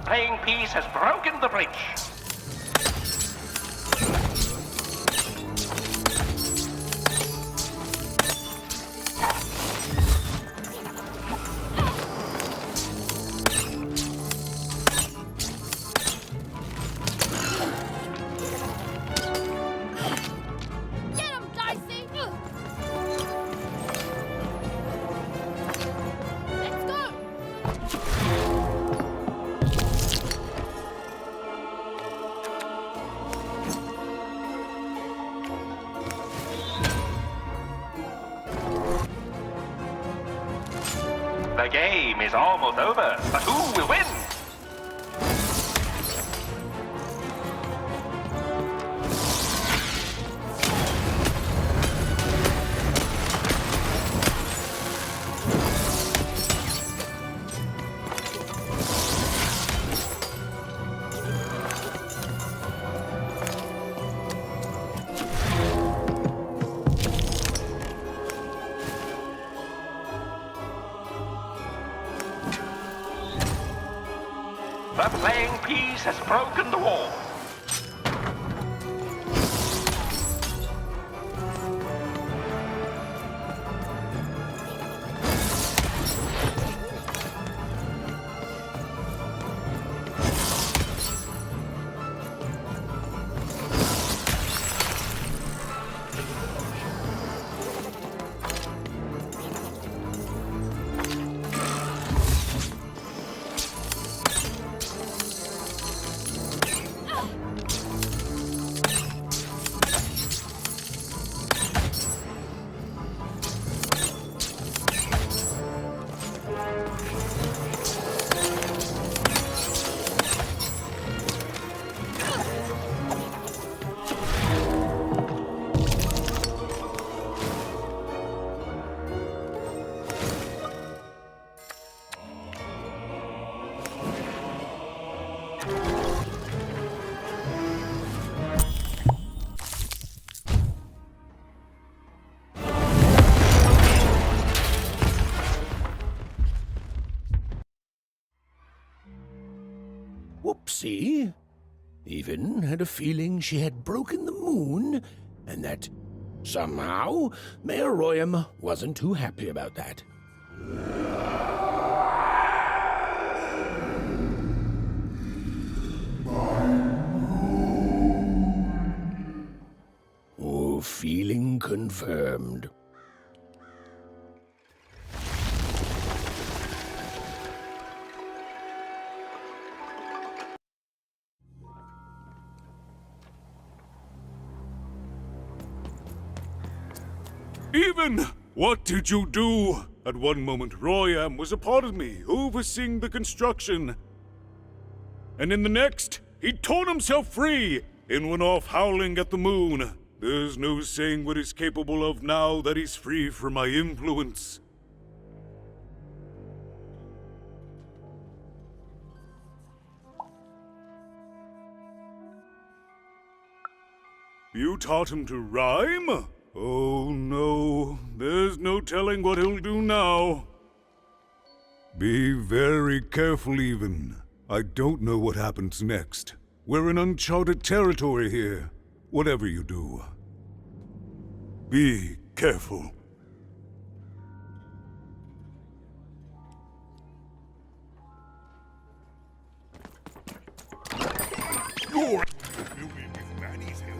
Speaker 12: Playing piece has broken the bridge.
Speaker 2: Get him, Dicey! Let's go!
Speaker 12: The game is almost over, but who will win? The playing piece has broken the wall.
Speaker 3: Whoopsie. Even had a feeling she had broken the moon, and that somehow Mayor Royam wasn't too happy about that. Oh, feeling confirmed.
Speaker 5: Even! What did you do? At one moment, Royam was a part of me, overseeing the construction. And in the next, he torn himself free and went off howling at the moon. There's no saying what he's capable of now that he's free from my influence. You taught him to rhyme? Oh no, there's no telling what he'll do now. Be very careful, Even. I don't know what happens next. We're in uncharted territory here. Whatever you do, be careful.
Speaker 1: You're building with Manny's help.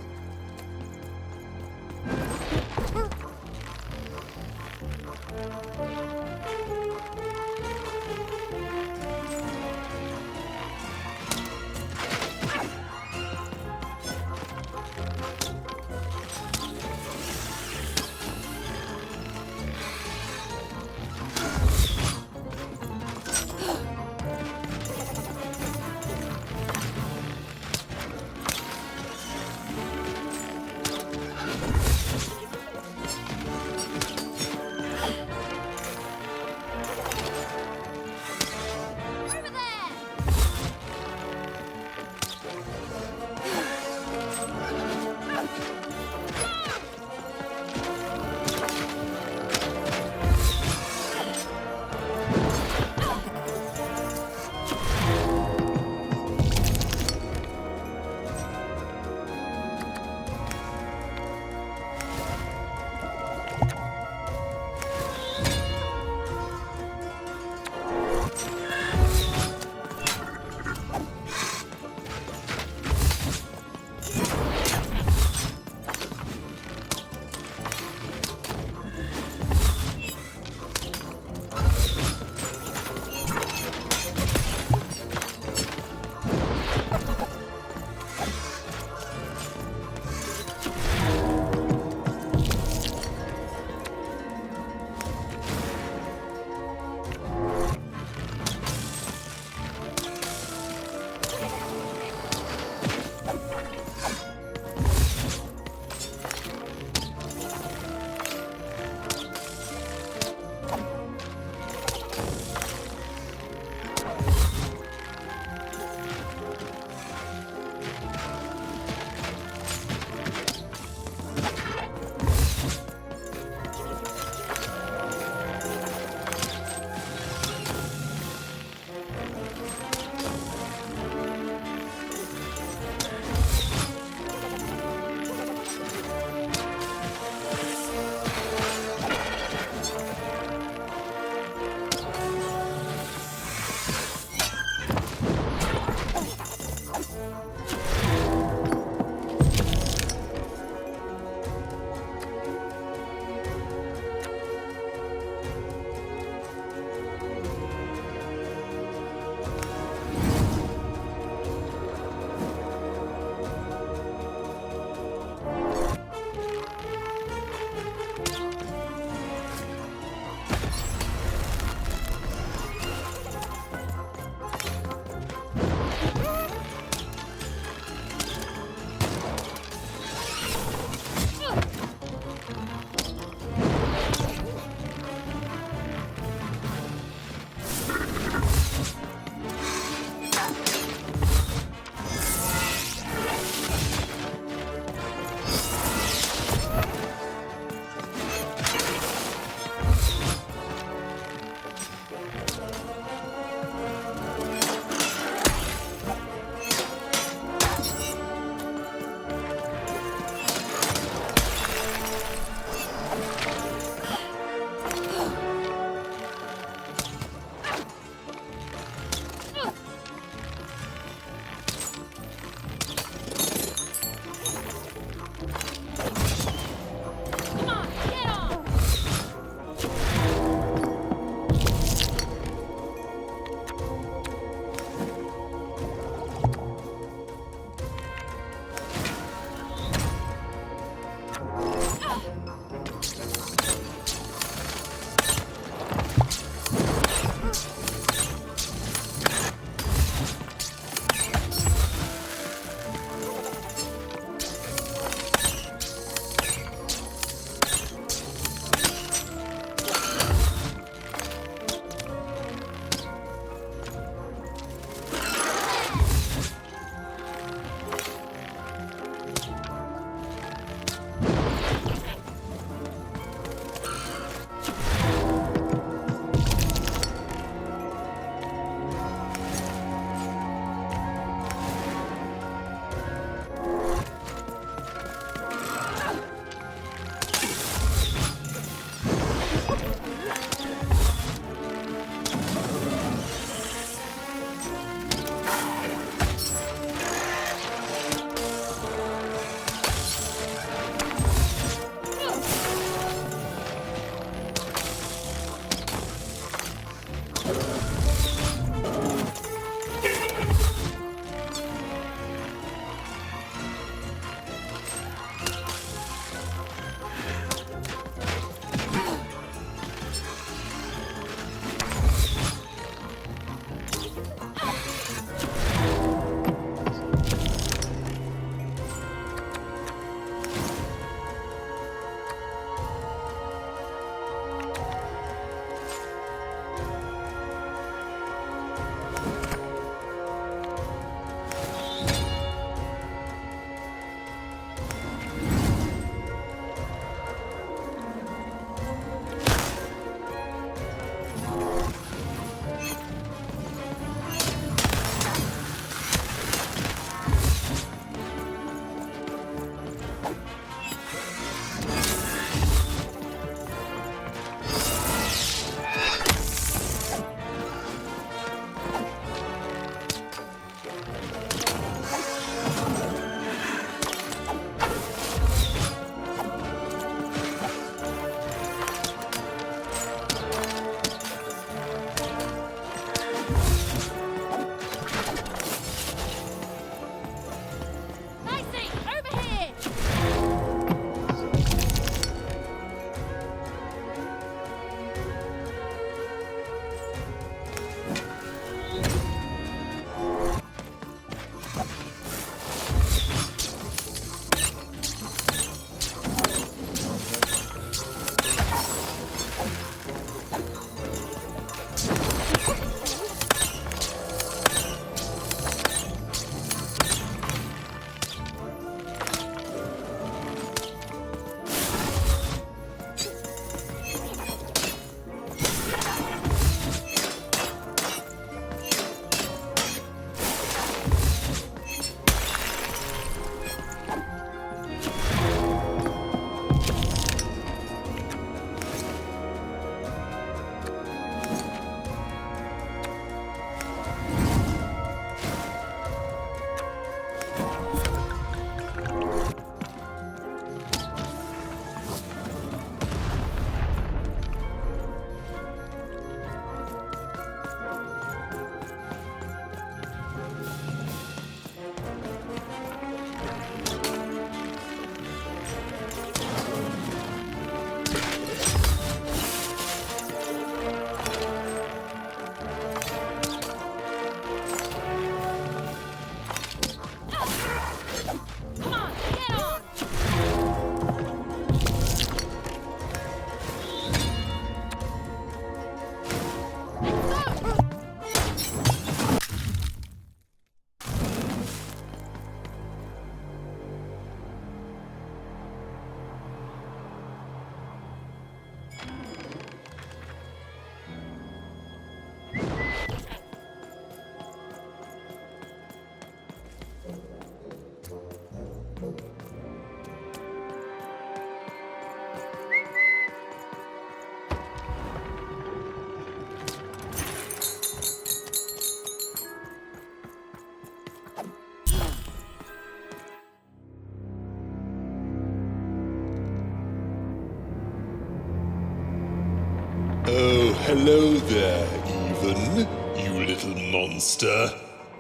Speaker 17: Hello there, Even, you little monster.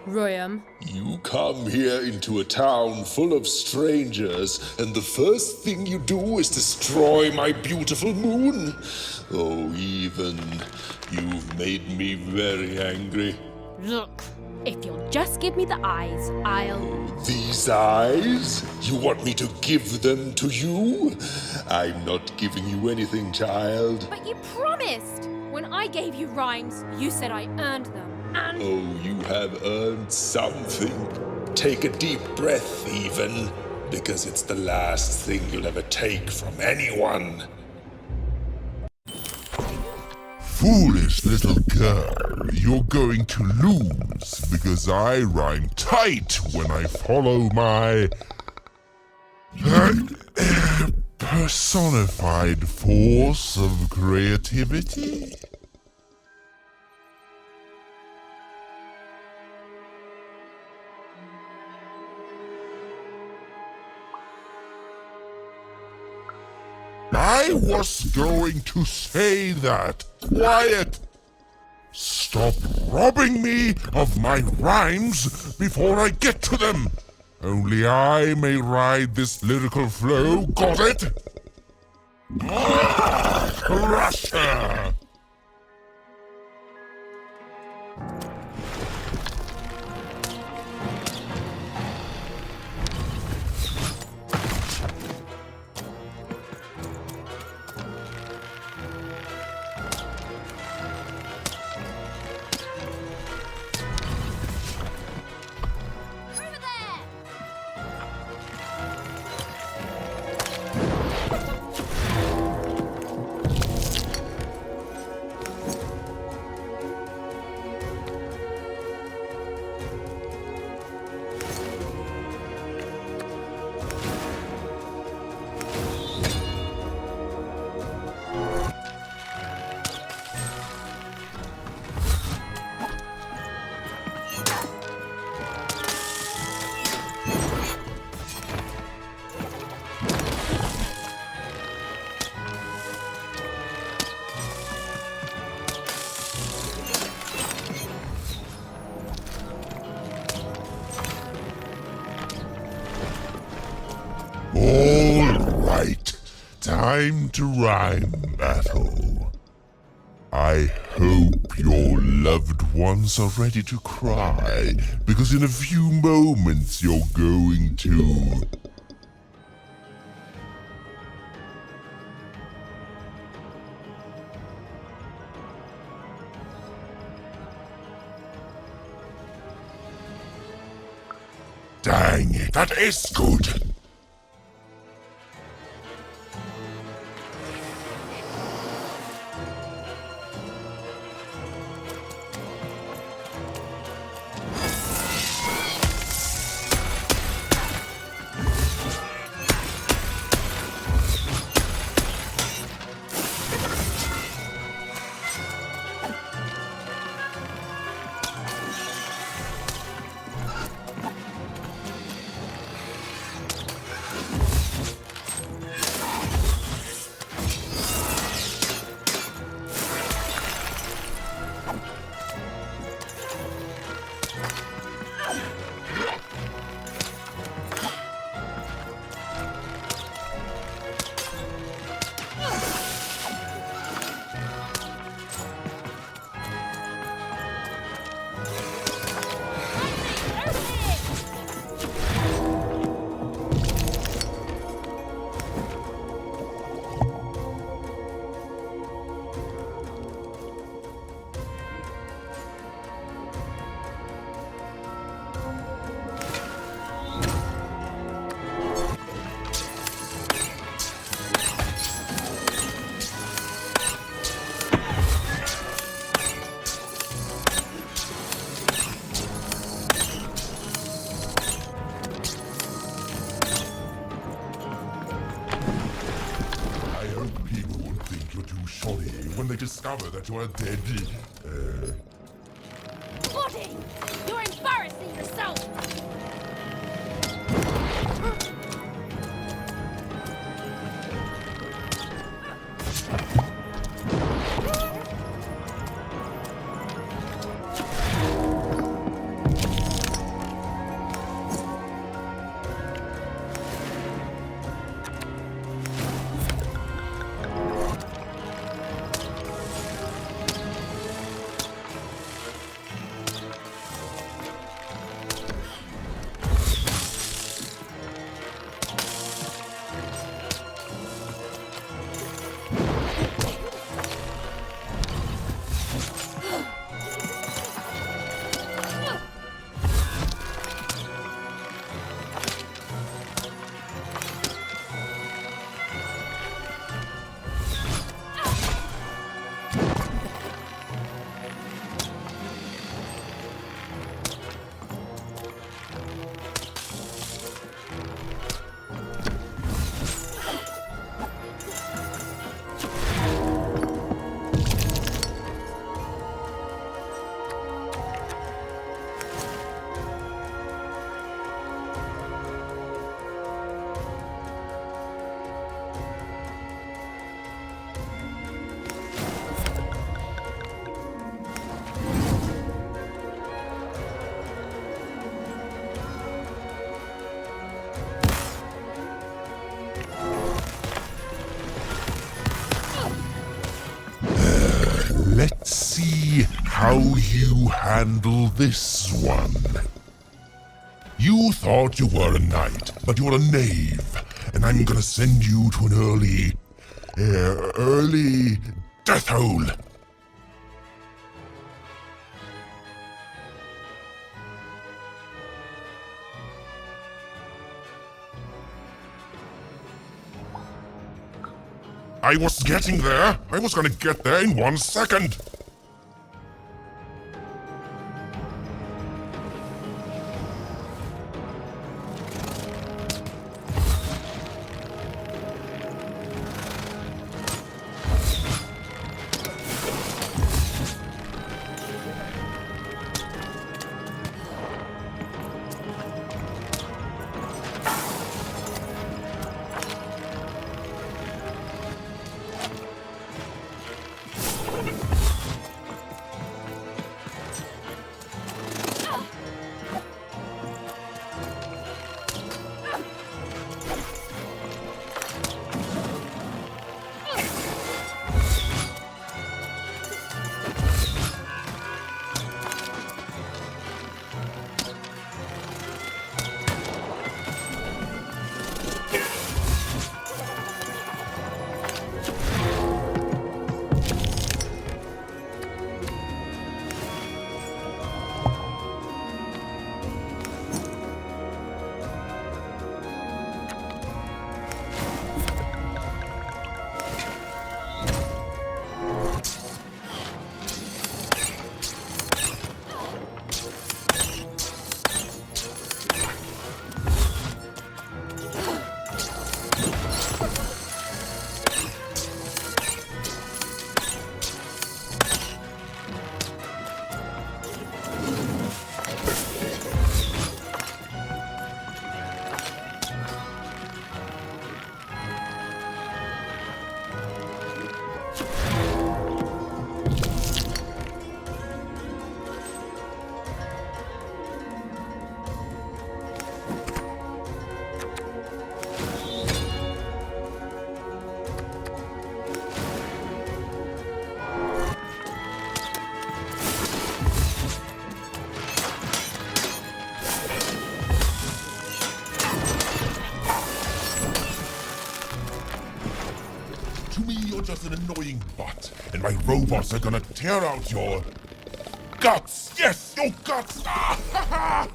Speaker 2: Royam.
Speaker 17: You come here into a town full of strangers, and the first thing you do is destroy my beautiful moon? Oh, Even, you've made me very angry.
Speaker 2: Look, if you'll just give me the eyes, I'll...
Speaker 17: These eyes? You want me to give them to you? I'm not giving you anything, child.
Speaker 2: But you promised! When I gave you rhymes, you said I earned them, and...
Speaker 17: Oh, you have earned something. Take a deep breath, Even, because it's the last thing you'll ever take from anyone.
Speaker 1: Foolish little girl, you're going to lose because I rhyme tight when I follow my personified force of creativity. I was going to say that. Quiet! Stop robbing me of my rhymes before I get to them. Only I may ride this lyrical flow. Got it? Russia! Time to rhyme battle. I hope your loved ones are ready to cry, because in a few moments you're going to... Dang it, that is good! When they discover that you are dead,
Speaker 2: Pudding! You're embarrassing yourself!
Speaker 1: handle this one? You thought you were a knight, but you're a knave, and I'm gonna send you to an early death hole. I was getting there. I was gonna get there in 1 second. You're just an annoying butt, and my robots are gonna tear out your guts! Yes, your guts! Ah, ha, ha.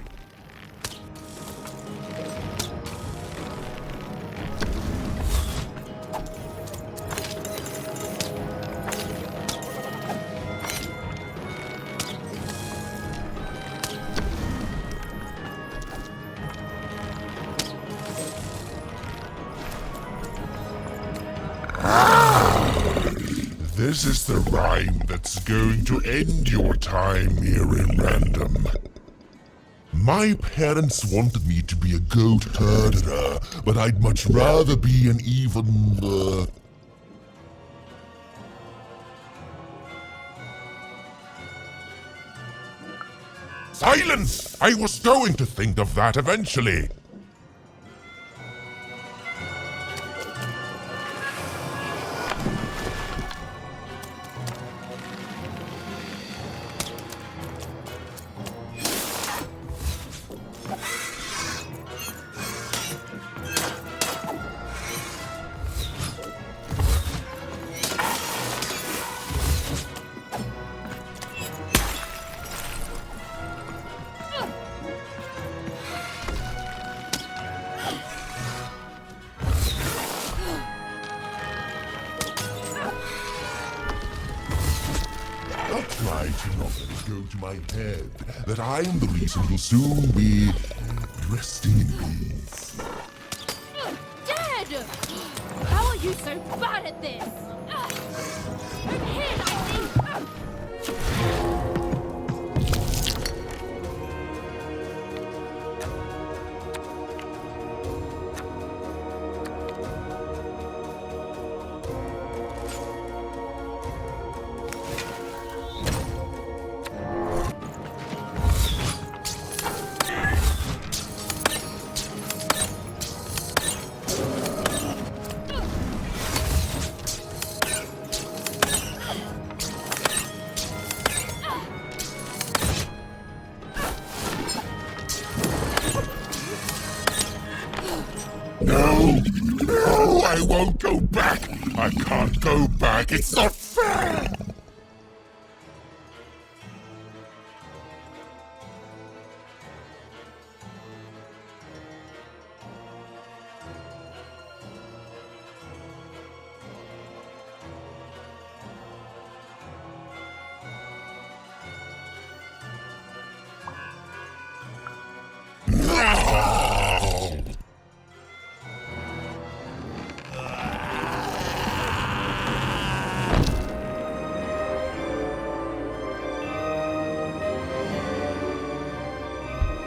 Speaker 1: This is the rhyme that's going to end your time here in Random. My parents wanted me to be a goat herder, but I'd much rather be an even, Silence! I was going to think of that eventually. Try to not let it go to my head that I'm the reason you'll soon be resting in peace.
Speaker 2: Dead! How are you so bad at this? Over here, Lightning!
Speaker 17: No! No! I won't go back! I can't go back! It's not fair!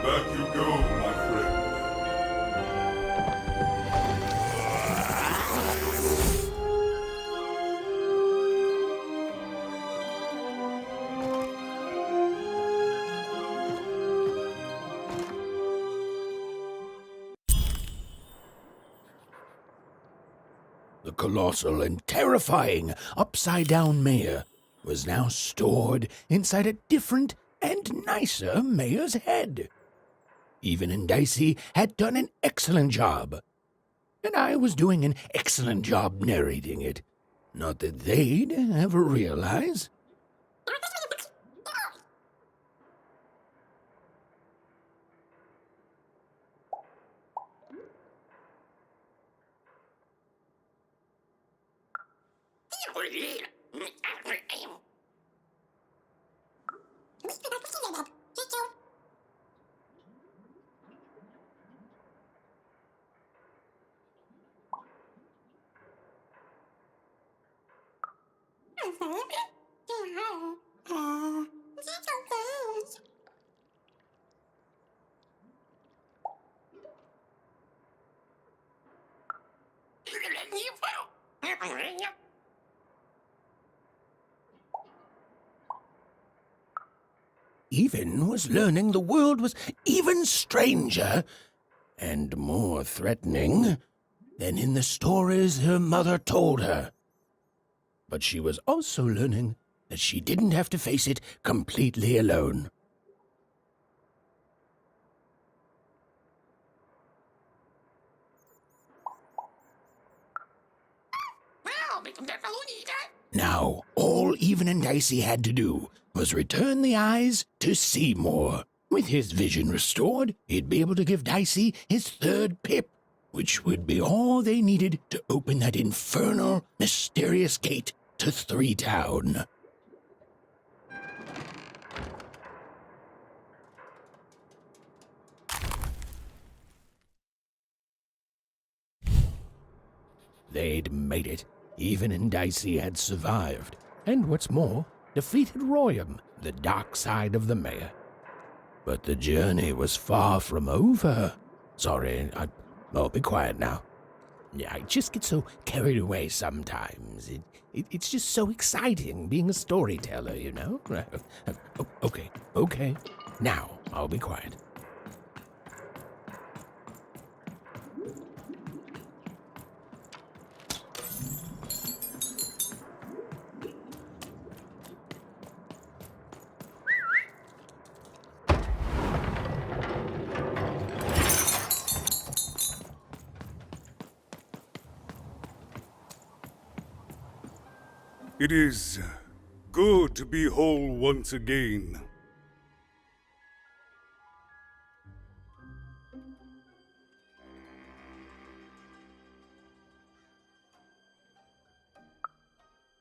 Speaker 5: Back you go, my friend.
Speaker 3: The colossal and terrifying upside-down mayor was now stored inside a different and nicer mayor's head. Even and Dicey had done an excellent job, and I was doing an excellent job narrating it. Not that they'd ever realize. Even was learning the world was even stranger and more threatening than in the stories her mother told her. But she was also learning that she didn't have to face it completely alone. Now, all Even and Dicey had to do was return the eyes to Seymour. With his vision restored, he'd be able to give Dicey his third pip, which would be all they needed to open that infernal, mysterious gate to Three Town. They'd made it. Even and Dicey had survived, and what's more, defeated Royam, the dark side of the mayor. But the journey was far from over. Sorry, I'll be quiet now. Yeah, I just get so carried away sometimes. It's just so exciting being a storyteller, you know? Okay. Now, I'll be quiet.
Speaker 5: It is good to be whole once again.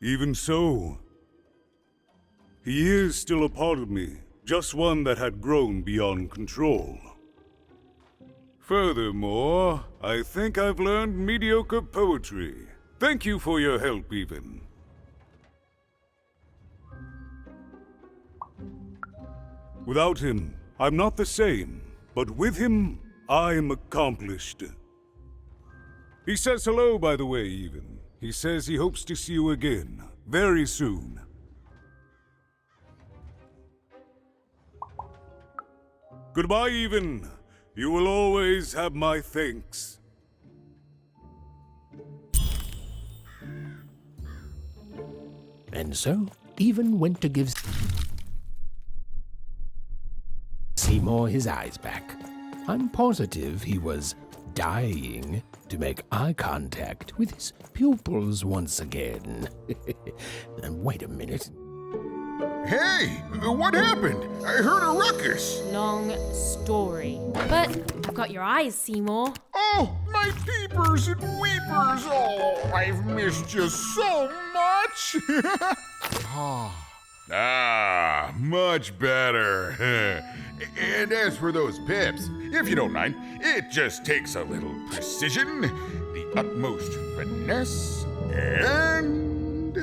Speaker 5: Even so, he is still a part of me, just one that had grown beyond control. Furthermore, I think I've learned mediocre poetry. Thank you for your help, Even. Without him, I'm not the same, but with him, I'm accomplished. He says hello, by the way, Even. He says he hopes to see you again, very soon. Goodbye, Even. You will always have my thanks.
Speaker 3: And so, Even went to give Seymour his eyes back. I'm positive he was dying to make eye contact with his pupils once again. And wait a minute.
Speaker 14: Hey, what happened? I heard a ruckus.
Speaker 2: Long story. But I've got your eyes, Seymour.
Speaker 14: Oh, my peepers and weepers. Oh, I've missed you so much. Much better. And as for those pips, if you don't mind, it just takes a little precision, the utmost finesse, and...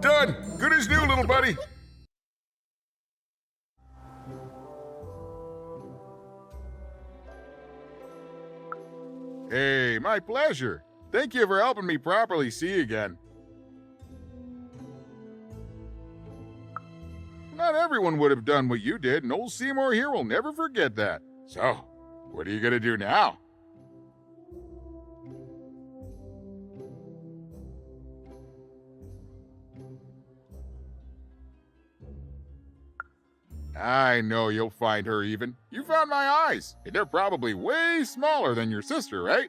Speaker 14: Done. Good as new, little buddy. Hey, my pleasure. Thank you for helping me properly see again. Not everyone would have done what you did, and old Seymour here will never forget that. So, what are you gonna do now? I know you'll find her even. You found my eyes, and they're probably way smaller than your sister, right?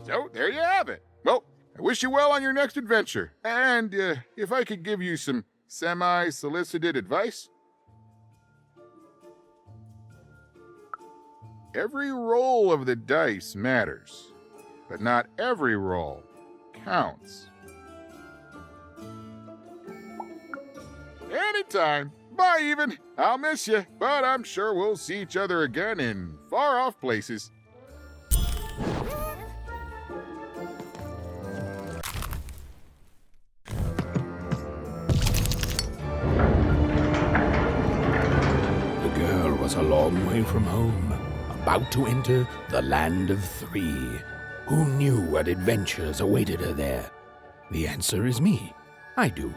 Speaker 14: So, there you have it. Well, I wish you well on your next adventure. And if I could give you some semi-solicited advice. Every roll of the dice matters, but not every roll counts. Anytime. Bye, even. I'll miss you, but I'm sure we'll see each other again in far-off places.
Speaker 3: The girl was a long way from home, about to enter the land of three. Who knew what adventures awaited her there? The answer is me. I do.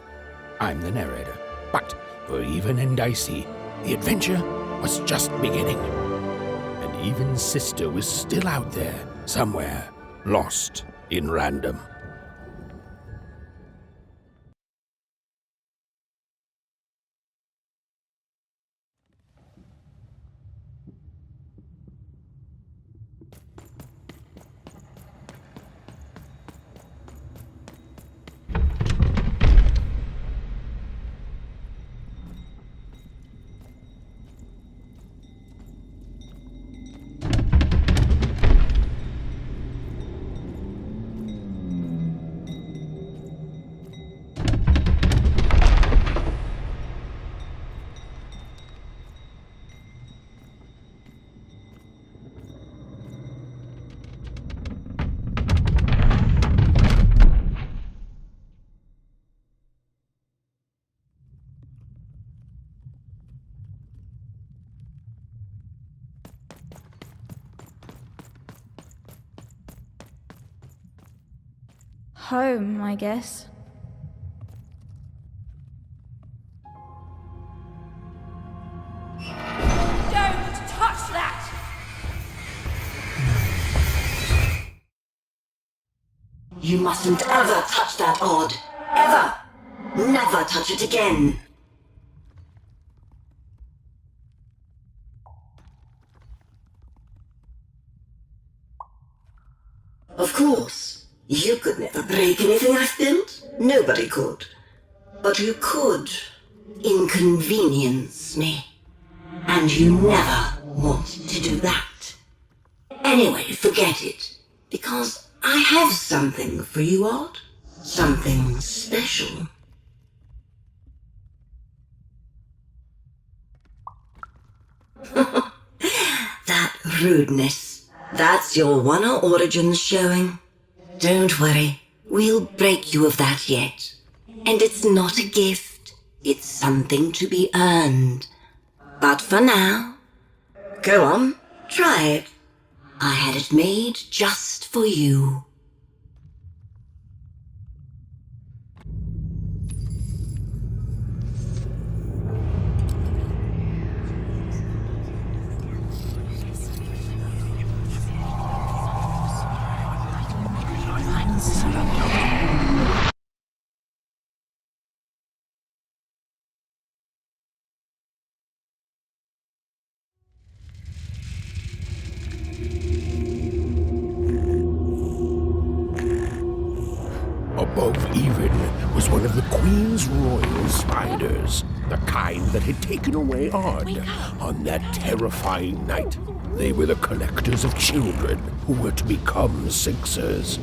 Speaker 3: I'm the narrator. But for Even and Dicey, the adventure was just beginning. And Even's sister was still out there, somewhere, lost in random.
Speaker 18: Home, I guess.
Speaker 11: Don't touch that!
Speaker 19: You mustn't ever touch that odd. Ever! Never touch it again. Of course. You could never break anything I've built. Nobody could. But you could inconvenience me. And you never want to do that. Anyway, forget it. Because I have something for you, Odd. Something special. That rudeness. That's your One-er origins showing. Don't worry, we'll break you of that yet. And it's not a gift, it's something to be earned. But for now, go on, try it. I had it made just for you.
Speaker 3: above even was one of the Queen's royal spiders, the kind that had taken away Odd on that terrifying night. They were the collectors of children who were to become Sixers.